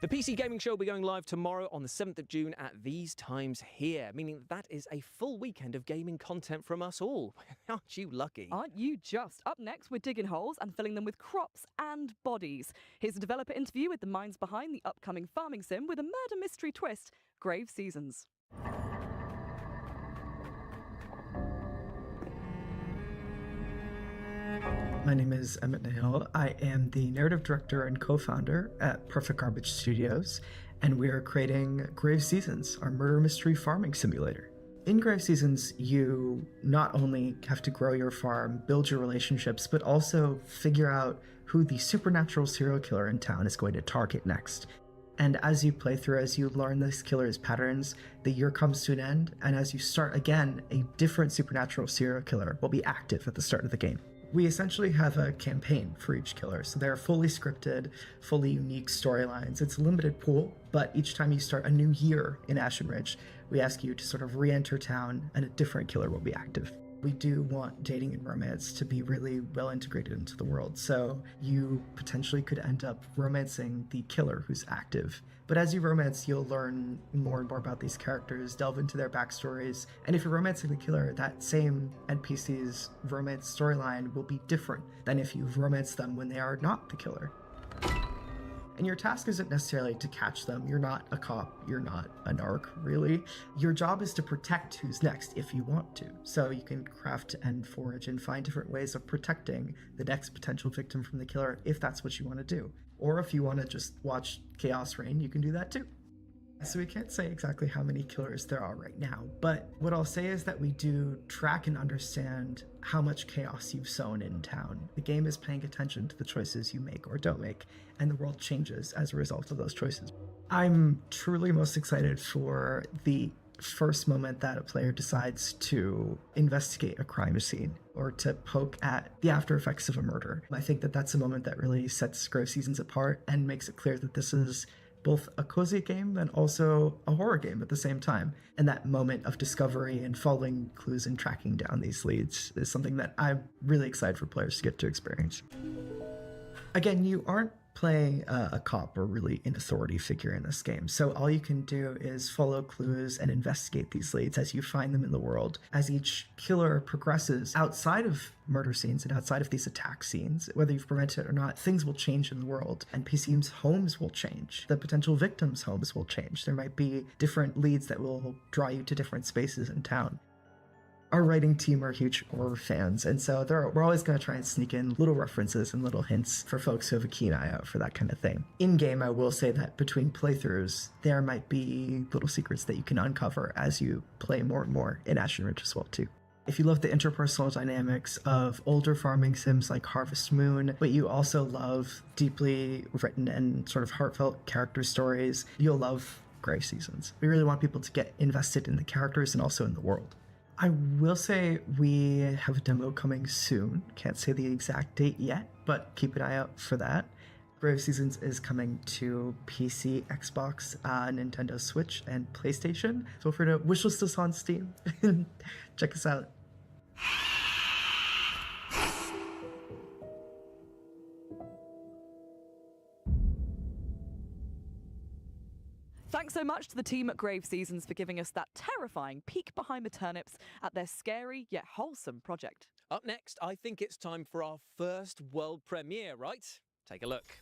The PC Gaming Show will be going live tomorrow on the 7th of June at these times here, meaning that is a full weekend of gaming content from us all. Aren't you lucky? Aren't you just? Up next, we're digging holes and filling them with crops and bodies. Here's a developer interview with the minds behind the upcoming farming sim with a murder mystery twist, Grave Seasons. My name is Emmett Nahil. I am the narrative director and co-founder at Perfect Garbage Studios, and we are creating Grave Seasons, our murder mystery farming simulator. In Grave Seasons, you not only have to grow your farm, build your relationships, but also figure out who the supernatural serial killer in town is going to target next. And as you play through, as you learn this killer's patterns, the year comes to an end, and as you start again, a different supernatural serial killer will be active at the start of the game. We essentially have a campaign for each killer, so they're fully scripted, fully unique storylines. It's a limited pool, but each time you start a new year in Ashen Ridge, we ask you to sort of re-enter town and a different killer will be active. We do want dating and romance to be really well integrated into the world, so you potentially could end up romancing the killer who's active. But as you romance, you'll learn more and more about these characters, delve into their backstories, and if you're romancing the killer, that same NPC's romance storyline will be different than if you've romanced them when they are not the killer. And your task isn't necessarily to catch them. You're not a cop, you're not a narc, really. Your job is to protect who's next if you want to. So you can craft and forage and find different ways of protecting the next potential victim from the killer if that's what you want to do. Or if you want to just watch chaos reign, you can do that too. So we can't say exactly how many killers there are right now, but what I'll say is that we do track and understand how much chaos you've sown in town. The game is paying attention to the choices you make or don't make, and the world changes as a result of those choices. I'm truly most excited for the first moment that a player decides to investigate a crime scene or to poke at the after effects of a murder. I think that that's a moment that really sets Grave Seasons apart and makes it clear that this is both a cozy game and also a horror game at the same time. And that moment of discovery and following clues and tracking down these leads is something that I'm really excited for players to get to experience. Again, you aren't playing a cop or really an authority figure in this game, so all you can do is follow clues and investigate these leads as you find them in the world. As each killer progresses outside of murder scenes and outside of these attack scenes, whether you've prevented it or not, things will change in the world. NPCs' homes will change. The potential victims' homes will change. There might be different leads that will draw you to different spaces in town. Our writing team are huge horror fans, and so we're always going to try and sneak in little references and little hints for folks who have a keen eye out for that kind of thing. In-game, I will say that between playthroughs, there might be little secrets that you can uncover as you play more and more in Ashen Ridge as well, too. If you love the interpersonal dynamics of older farming sims like Harvest Moon, but you also love deeply written and sort of heartfelt character stories, you'll love Grave Seasons. We really want people to get invested in the characters and also in the world. I will say we have a demo coming soon. Can't say the exact date yet, but keep an eye out for that. Grave Seasons is coming to PC, Xbox, Nintendo Switch, and PlayStation. Feel free to wishlist us on Steam and check us out. Thanks so much to the team at Grave Seasons for giving us that terrifying peek behind the turnips at their scary yet wholesome project. Up next, I think it's time for our first world premiere, right? Take a look.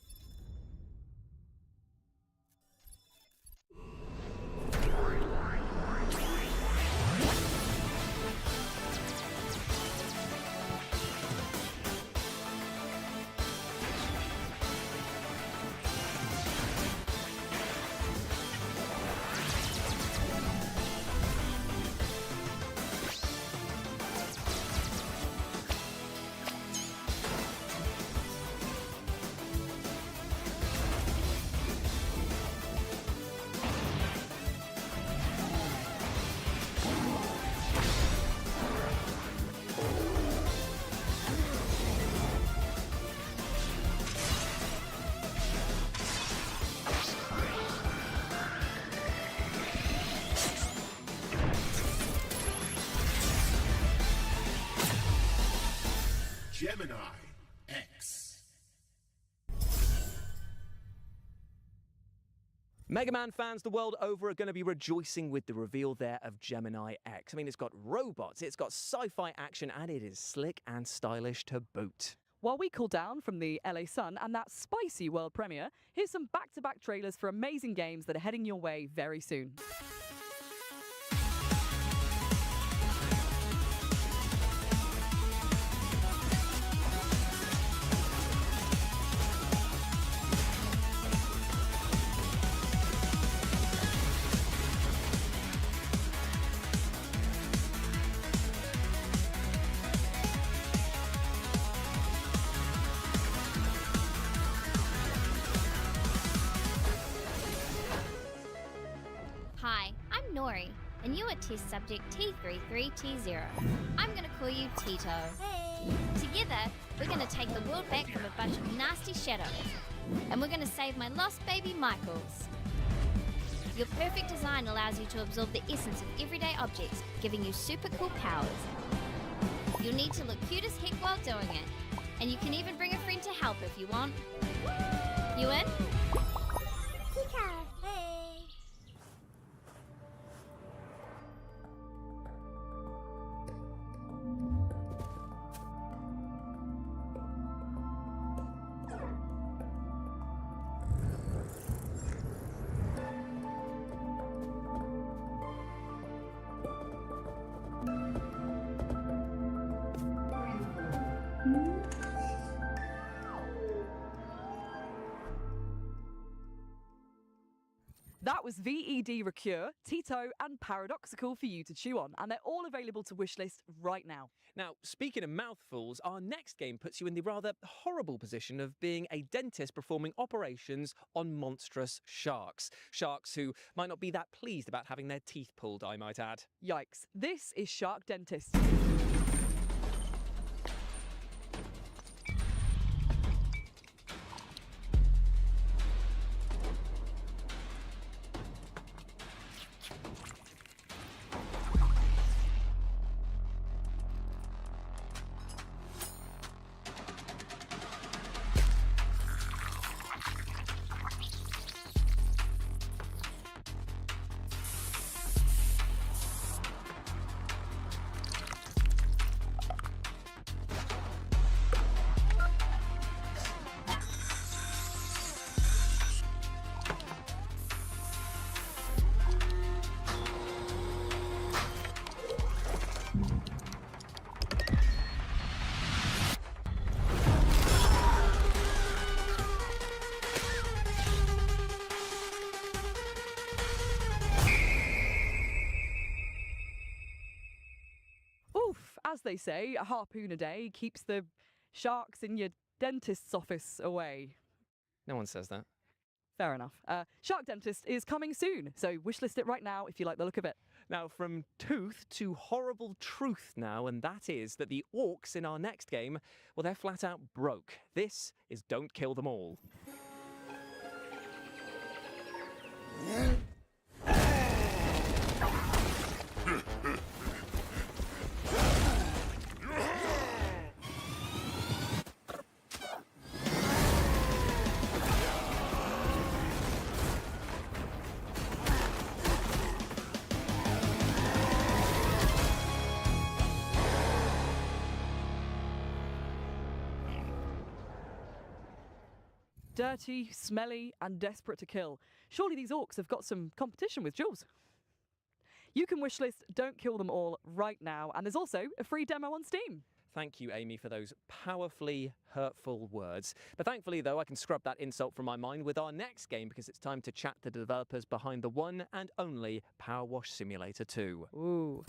Gemini X. Mega Man fans the world over are going to be rejoicing with the reveal there of Gemini X. I mean, it's got robots, it's got sci-fi action, and it is slick and stylish to boot. While we cool down from the LA Sun and that spicy world premiere, here's some back-to-back trailers for amazing games that are heading your way very soon. Hi, I'm Nori, and you are test subject T33T0. I'm going to call you Tito. Hey! Together, we're going to take the world back from a bunch of nasty shadows, and we're going to save my lost baby Michaels. Your perfect design allows you to absorb the essence of everyday objects, giving you super cool powers. You'll need to look cute as heck while doing it, and you can even bring a friend to help if you want. You in? Pika, hey! That was VED Recure, Tito, and Paradoxical for you to chew on, and they're all available to wishlist right now. Now, speaking of mouthfuls, our next game puts you in the rather horrible position of being a dentist performing operations on monstrous sharks. Sharks who might not be that pleased about having their teeth pulled, I might add. Yikes. This is Shark Dentist. As they say, a harpoon a day keeps the sharks in your dentist's office away. No one says that. Fair enough. Shark Dentist is coming soon, so wishlist it right now if you like the look of it. Now, from tooth to horrible truth now, and that is that the orcs in our next game, well, they're flat out broke. This is Don't Kill Them All. Dirty, smelly, and desperate to kill. Surely these orcs have got some competition with Jules. You can wishlist Don't Kill Them All right now, and there's also a free demo on Steam. Thank you, Amy, for those powerfully hurtful words. But thankfully, though, I can scrub that insult from my mind with our next game because it's time to chat to the developers behind the one and only Power Wash Simulator 2. Ooh.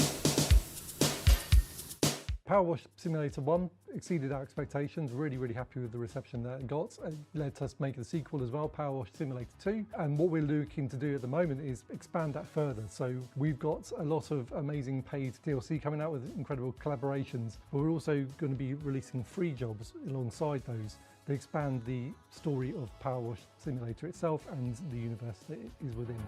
Power Wash Simulator 1 exceeded our expectations, really happy with the reception that it got. It led us make the sequel as well, Power Wash Simulator 2. And what we're looking to do at the moment is expand that further. So we've got a lot of amazing paid DLC coming out with incredible collaborations, but we're also going to be releasing free jobs alongside those that expand the story of Power Wash Simulator itself and the universe that it is within.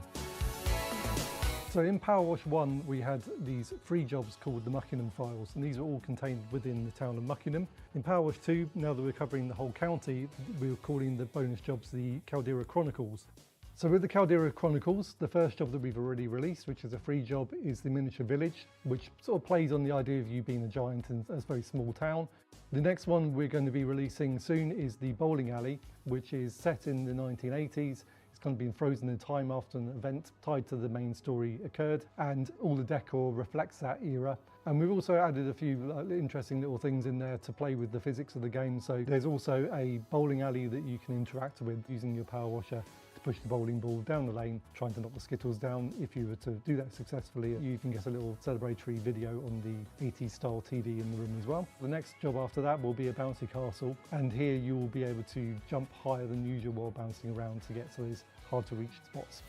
So in Power Wash 1, we had these 3 jobs called the Muckingham Files, and these are all contained within the town of Muckingham. In Power Wash 2, now that we're covering the whole county, we're calling the bonus jobs the Caldera Chronicles. So with the Caldera Chronicles, the first job that we've already released, which is a free job, is the Miniature Village, which sort of plays on the idea of you being a giant in a very small town. The next one we're going to be releasing soon is the Bowling Alley, which is set in the 1980s. It's kind of been frozen in time after an event tied to the main story occurred, and all the decor reflects that era. And we've also added a few interesting little things in there to play with the physics of the game. So there's also a bowling alley that you can interact with using your power washer to push the bowling ball down the lane, trying to knock the skittles down. If you were to do that successfully, you even get a little celebratory video on the 80s style TV in the room as well. The next job after that will be a bouncy castle, and here you will be able to jump higher than usual while bouncing around to get to those hard to reach spots.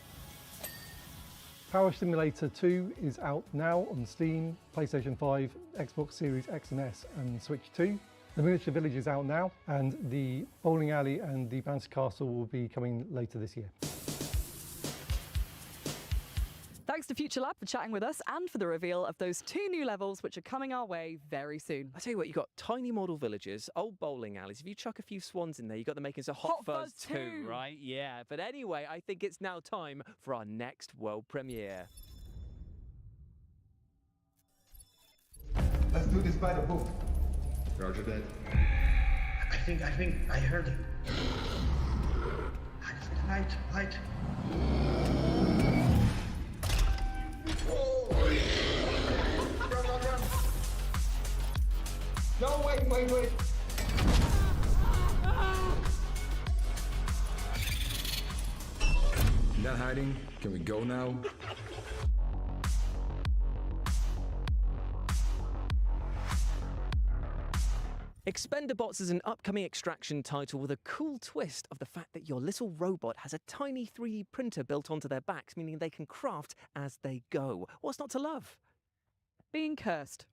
Power Simulator 2 is out now on Steam, PlayStation 5, Xbox Series X and S and Switch 2. The Miniature Village is out now, and the Bowling Alley and the Bouncy Castle will be coming later this year. Thanks to Future Lab for chatting with us and for the reveal of those 2 new levels which are coming our way very soon. I tell you what, you've got tiny model villages, old bowling alleys. If you chuck a few swans in there, you've got the makings of Hot Fuzz 2, right? Yeah, but anyway, I think it's now time for our next world premiere. Let's do this by the book. Roger that. I think I heard him. Light. Run. No, wait. Not hiding. Can we go now? Expendabots is an upcoming Extraction title with a cool twist of the fact that your little robot has a tiny 3D printer built onto their backs, meaning they can craft as they go. What's not to love? Being cursed.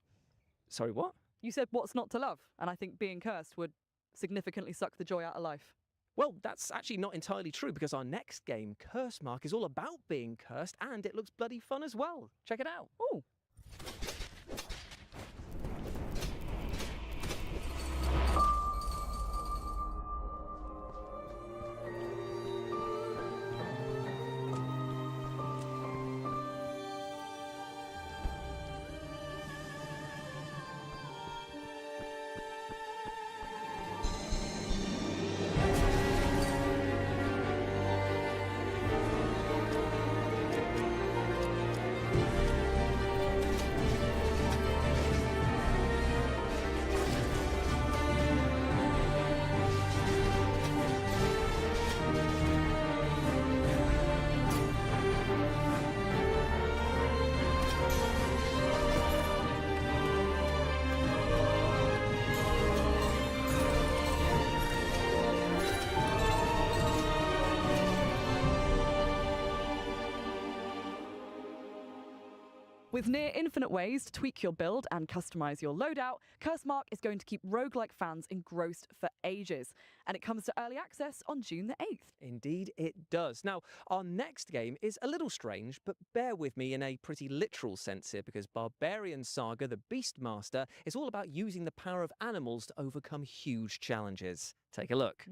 Sorry, what? You said what's not to love, and I think being cursed would significantly suck the joy out of life. Well, that's actually not entirely true, because our next game, Curse Mark, is all about being cursed, and it looks bloody fun as well. Check it out. Ooh. With near infinite ways to tweak your build and customize your loadout, Curse Mark is going to keep roguelike fans engrossed for ages. And it comes to early access on June the 8th. Indeed it does. Now, our next game is a little strange, but bear with me in a pretty literal sense here, because Barbarian Saga, the Beastmaster, is all about using the power of animals to overcome huge challenges. Take a look.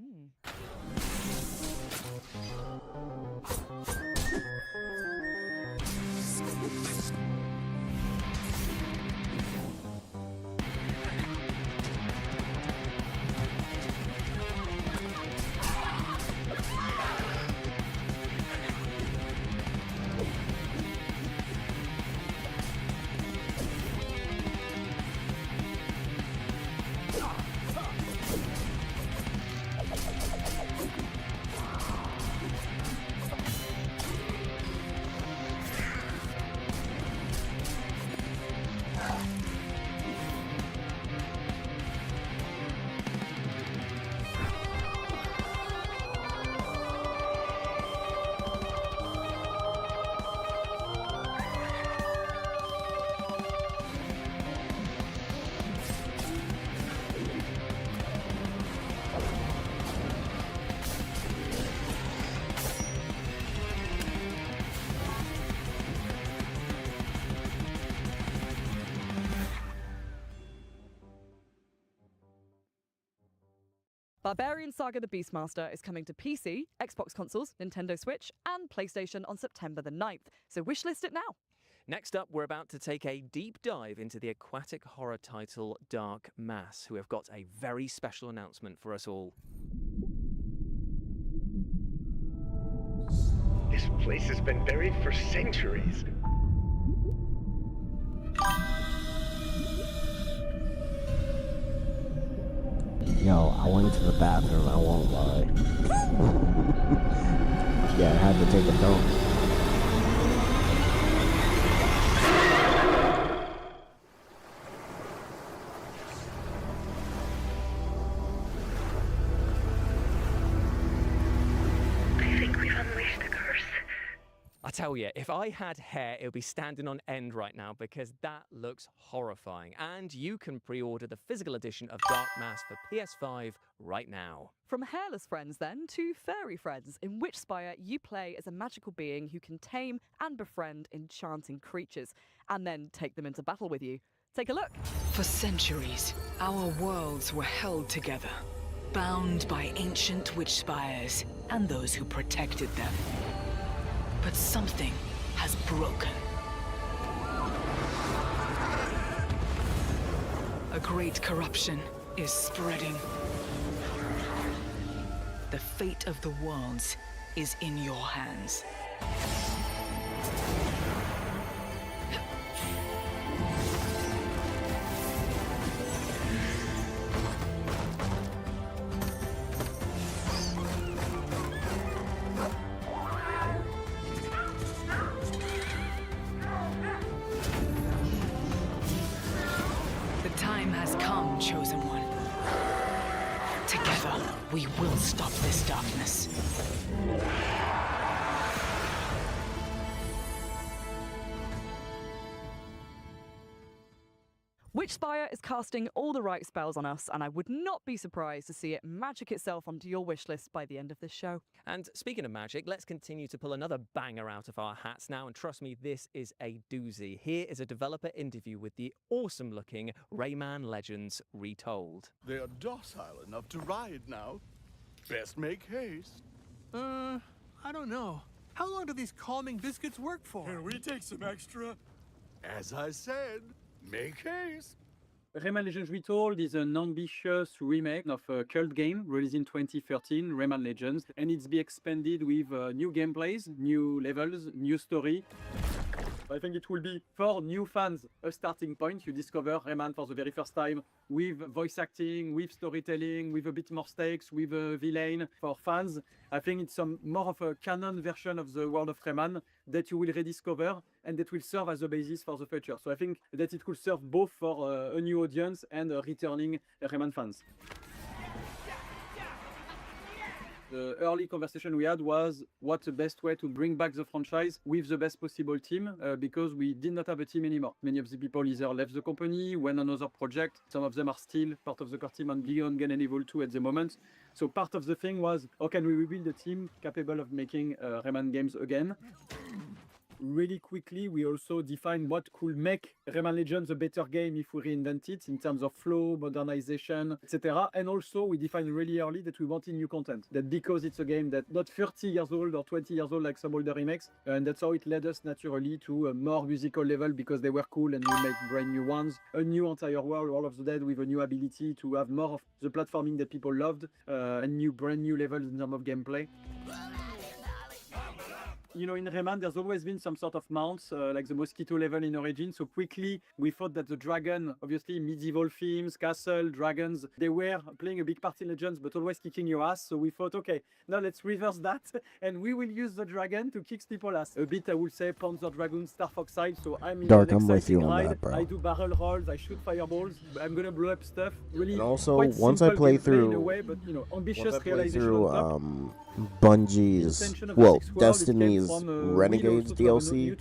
Barbarian Saga the Beastmaster is coming to PC, Xbox consoles, Nintendo Switch, and PlayStation on September the 9th, so wishlist it now. Next up, we're about to take a deep dive into the aquatic horror title Dark Mass, who have got a very special announcement for us all. This place has been buried for centuries. Yo, I went to the bathroom, I won't lie. Yeah, I had to take a dump. I think we've unleashed the curse. I tell you, if I had hair, it would be standing on end right now because that looks horrifying. And you can pre-order the physical edition of Dark Mass for PS5 right now. From hairless friends, then, to fairy friends, in Witchspire you play as a magical being who can tame and befriend enchanting creatures, and then take them into battle with you. Take a look. For centuries, our worlds were held together, bound by ancient witch spires and those who protected them. But something has broken. A great corruption is spreading. The fate of the worlds is in your hands. The time has come, Chosen One. Together, we will stop this darkness. Witchspire is casting all the right spells on us, and I would not be surprised to see it magic itself onto your wishlist by the end of this show. And speaking of magic, let's continue to pull another banger out of our hats now, and trust me, this is a doozy. Here is a developer interview with the awesome-looking Rayman Legends Retold. They are docile enough to ride now. Best make haste. I don't know. How long do these calming biscuits work for? Can we take some extra? As I said, make haste. Rayman Legends Retold is an ambitious remake of a cult game released in 2013, Rayman Legends, and it's be expanded with new gameplays, new levels, new story. I think it will be, for new fans, a starting point. You discover Rayman for the very first time with voice acting, with storytelling, with a bit more stakes, with a villain. For fans, I think it's some more of a canon version of the world of Rayman that you will rediscover and that will serve as a basis for the future. So I think that it could serve both for a new audience and returning Rayman fans. The early conversation we had was what's the best way to bring back the franchise with the best possible team, because we did not have a team anymore. Many of the people either left the company, went on another project. Some of them are still part of the core team on Beyond Good and Evil 2 at the moment. So part of the thing was, how can we rebuild a team capable of making Rayman games again? Really quickly, we also defined what could make Rayman Legends a better game if we reinvent it in terms of flow, modernization, etc. And also, we defined really early that we wanted new content. That because it's a game that's not 30 years old or 20 years old like some older remakes, and that's how it led us naturally to a more musical level because they were cool and we made brand new ones. A new entire world, World of the Dead, with a new ability to have more of the platforming that people loved, and brand new levels in terms of gameplay. You know, in Rayman, there's always been some sort of mounts, like the mosquito level in Origin. So quickly, we thought that the dragon, obviously medieval themes, castle, dragons, they were playing a big part in Legends, but always kicking your ass. So we thought, okay, now let's reverse that, and we will use the dragon to kick people's ass. A bit, I would say, Panzer Dragoon, Star Fox side. So I'm in Dark, an I'm with you exciting on ride. that, bro. I do barrel rolls, I shoot fireballs, I'm gonna blow up stuff. Really, And also, quite once I simple play gameplay through, in a way, but, you know, ambitious once I play realization through on top. Bungie's, Extension of well, Graphics World, it came Destiny's plays Renegades DLC,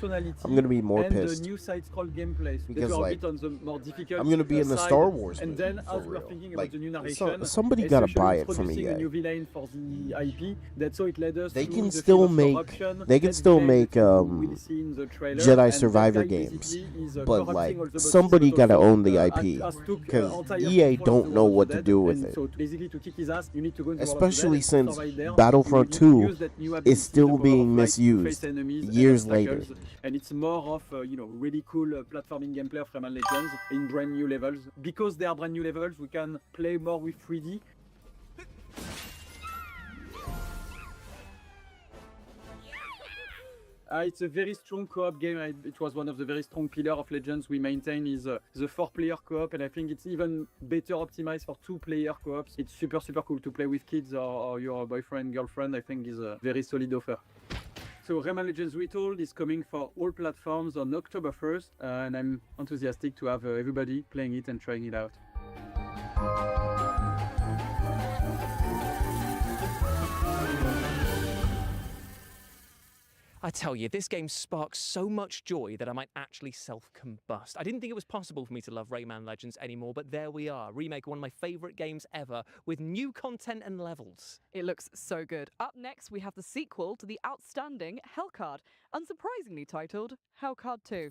I'm gonna be more pissed. New side scroll gameplay, so because like on the more difficult I'm gonna be in the Star Wars and movie, then for as we're real. thinking Like, about the new narration, somebody gotta buy it from introducing a EA. new villain for the IP. That's how it led us They through can the still film of make corruption, they can that still villain make that you will see in the trailer, and Jedi that Survivor guy games, basically is, but corrupting like all the bosses, somebody but gotta also, own the IP took, because entire EA control of don't the know World what of to the do Dead, with and it. so basically to kick his ass, you need to go into the World Especially of the Dead and since survive there. Battlefront You 2 use that new ability, is still the power being of light, to face misused enemies and years obstacles, later. and it's more of really cool platforming gameplay of Rayman Legends in brand new levels. Because they are brand new levels, we can play more with 3D. It's a very strong co-op game. It was one of the very strong pillars of Legends we maintain is the 4-player co-op, and I think it's even better optimized for 2-player co-ops. It's super cool to play with kids or your boyfriend, girlfriend. I think is a very solid offer. So Rayman Legends Retold is coming for all platforms on October 1st, and I'm enthusiastic to have everybody playing it and trying it out. I tell you, this game sparks so much joy that I might actually self-combust. I didn't think it was possible for me to love Rayman Legends anymore, but there we are. Remake one of my favourite games ever, with new content and levels. It looks so good. Up next, we have the sequel to the outstanding Hellcard, unsurprisingly titled Hellcard 2.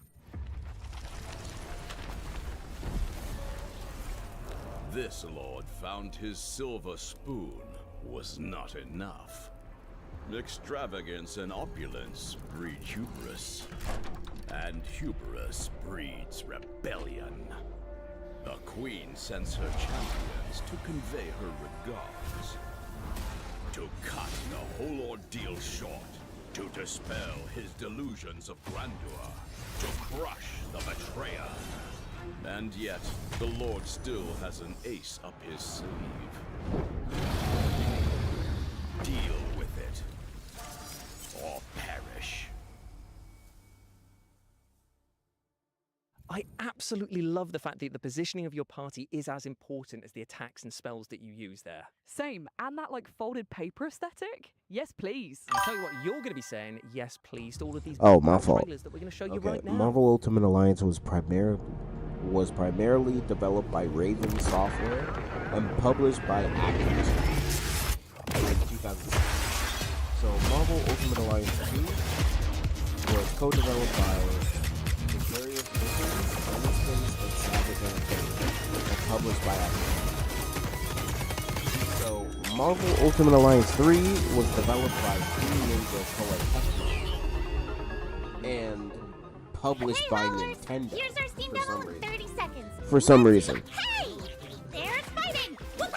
This lord found his silver spoon was not enough. Extravagance and opulence breed hubris, and hubris breeds rebellion. The queen sends her champions to convey her regards, to cut the whole ordeal short, to dispel his delusions of grandeur, to crush the betrayer. And yet, the Lord still has an ace up his sleeve. Deal with it, or perish. I absolutely love the fact that the positioning of your party is as important as the attacks and spells that you use there. Same, and that like folded paper aesthetic? Yes, please. I'll tell you what, you're going to be saying yes, please, to all of these My fault. trailers that we're going to show you Okay, right now. Marvel Ultimate Alliance was primarily developed by Raven Software and published by Activision in 2006. So Marvel Ultimate Alliance 2 was co-developed by Vicarious Visions, Ernestine, and Savage Entertainment and published by Activision. So Marvel Ultimate Alliance 3 was developed by Team Ninja Koei and published by Nintendo Here's our Steam demo in 30 seconds. for some reason. Hey! There's fighting! Wow!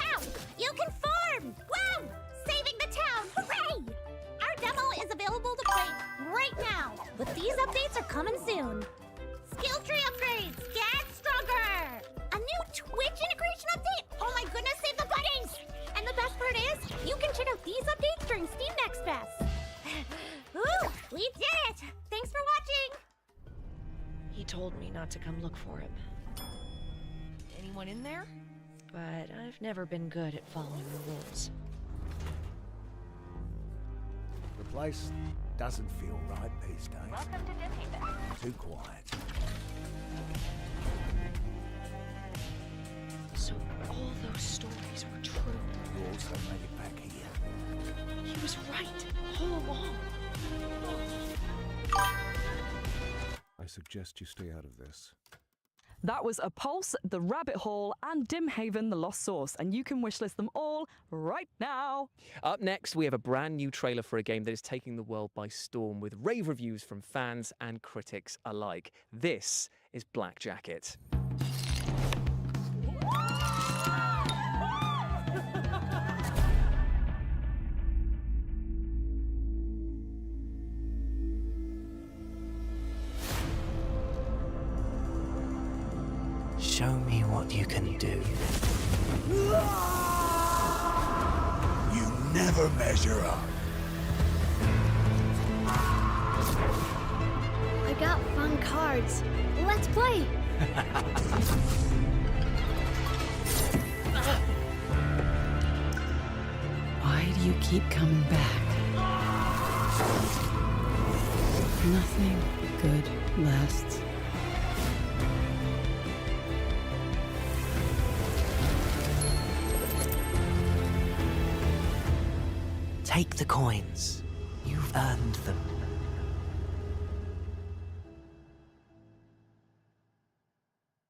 You can form! Wow! Saving the town! Hooray! Our demo is available to play right now, but these updates are coming soon. Skill tree upgrades! Get stronger! A new Twitch integration update? Oh my goodness, save the buttons! And the best part is, you can check out these updates during Steam Next Fest. Ooh, we did it! Thanks for watching! He told me not to come look for him. Anyone in there? But I've never been good at following the rules. The place doesn't feel right these days. Welcome to Disneyland. Too quiet. So all those stories were true. You also made it back here. He was right all along. I suggest you stay out of this. That was A Pulse, The Rabbit Hole, and Dimhaven, The Lost Source, and you can wishlist them all right now. Up next, we have a brand new trailer for a game that is taking the world by storm with rave reviews from fans and critics alike. This is Black Jacket. Show me what you can do. You never measure up. I got fun cards. Let's play. Why do you keep coming back? Nothing good lasts. Take the coins. You've earned them.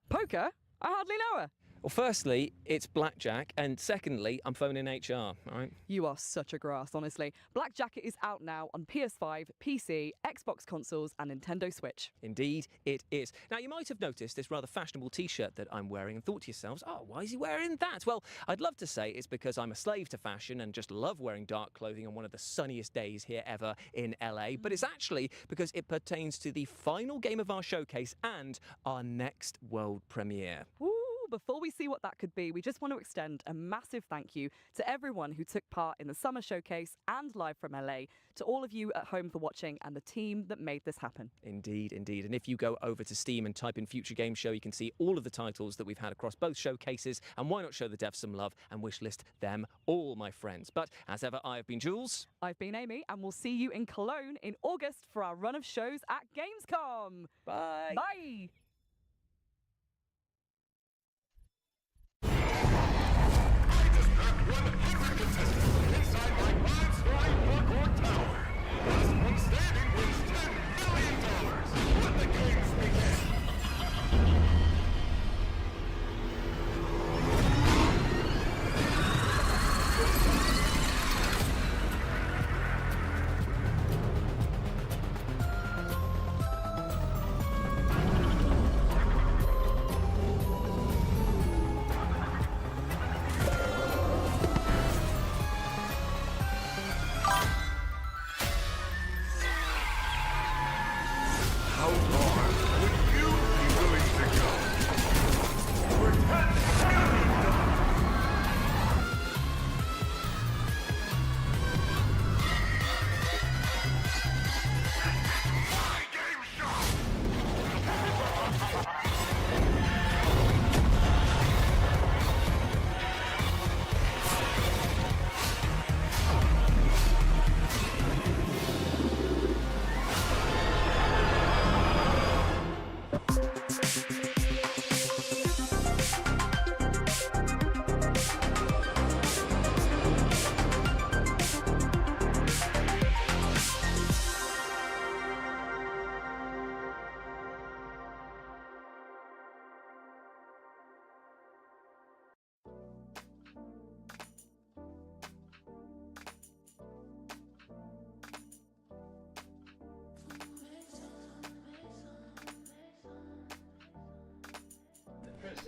Poker? I hardly know her. Well, firstly, it's blackjack, and secondly, I'm phoning HR, all right? You are such a grass, honestly. Blackjack is out now on PS5, PC, Xbox consoles, and Nintendo Switch. Indeed, it is. Now, you might have noticed this rather fashionable t-shirt that I'm wearing and thought to yourselves, oh, why is he wearing that? Well, I'd love to say it's because I'm a slave to fashion and just love wearing dark clothing on one of the sunniest days here ever in LA, but it's actually because it pertains to the final game of our showcase and our next world premiere. Ooh, before we see what that could be, we just want to extend a massive thank you to everyone who took part in the summer showcase and live from LA, to all of you at home for watching and the team that made this happen. Indeed, indeed. And if you go over to Steam and type in Future Game Show, you can see all of the titles that we've had across both showcases, and why not show the devs some love and wishlist them all, my friends. But as ever, I have been Jules. I've been Amy, and we'll see you in Cologne in August for our run of shows at Gamescom. Bye. Bye. How far would you be willing to go? For 10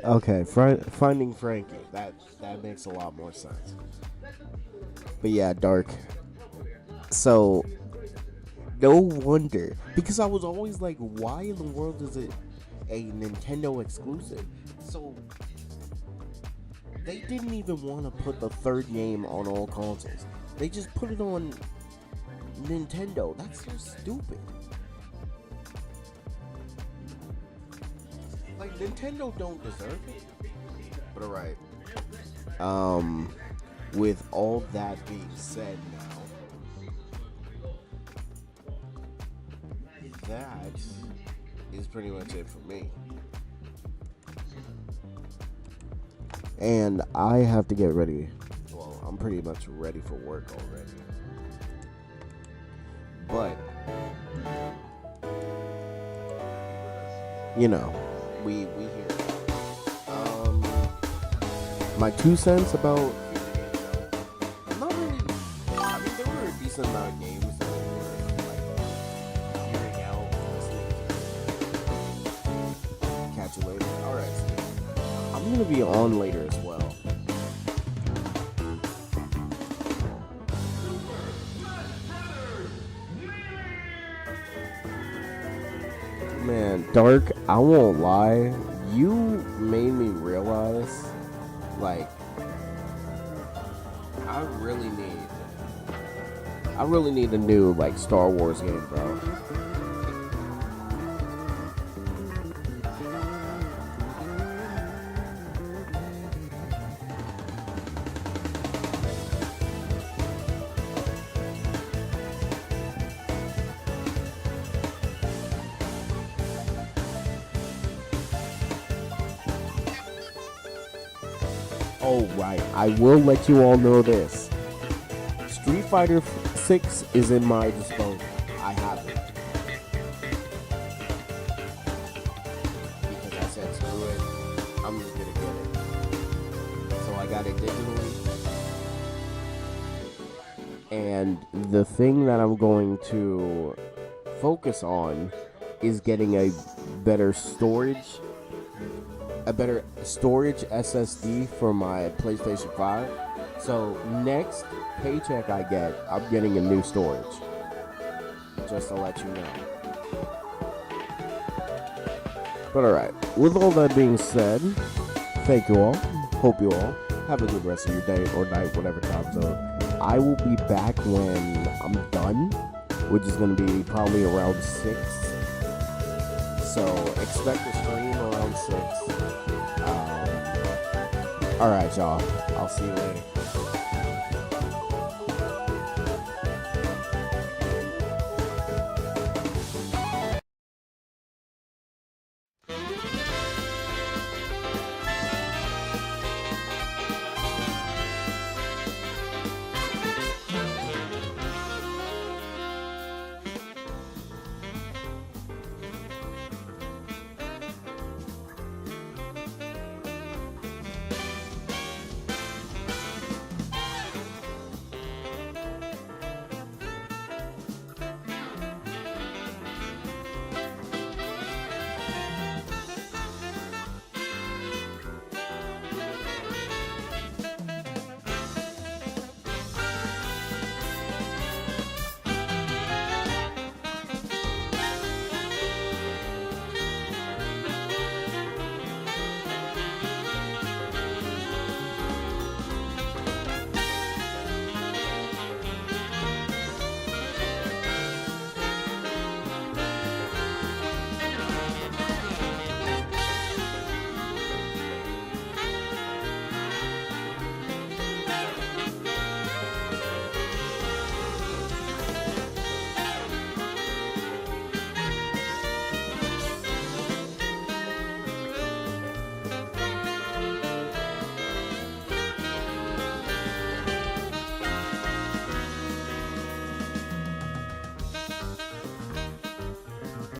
Okay, Finding Frankie. That makes a lot more sense. But yeah, Dark. So, no wonder. Because I was always like, why in the world is it a Nintendo exclusive? So, they didn't even want to put the third game on all consoles. They just put it on Nintendo. That's so stupid. Like, Nintendo don't deserve it. But alright. With all that being said now, that is pretty much it for me. And I have to get ready. Well, I'm pretty much ready for work already. But, you know, we hear it. My 2 cents about, not really, I mean, there were a decent amount of games that were, like, hearing out, listening to. Catch you later. Alright, I'm gonna be on later as well. Man, Dark, I won't lie, you made me realize, like, I really need a new, like, Star Wars game, bro. Oh, right. I will let you all know this. Street Fighter 6 is in my disposal. I have it. Because I said, screw it. I'm just going to get it. So I got it digitally. And the thing that I'm going to focus on is getting a better storage SSD for my PlayStation 5. So next paycheck I get, I'm getting a new storage. Just to let you know. But alright, with all that being said, thank you all. Hope you all have a good rest of your day or night, whatever time zone. I will be back when I'm done, which is going to be probably around 6. So expect a stream around 6. Alright, y'all. I'll see you later.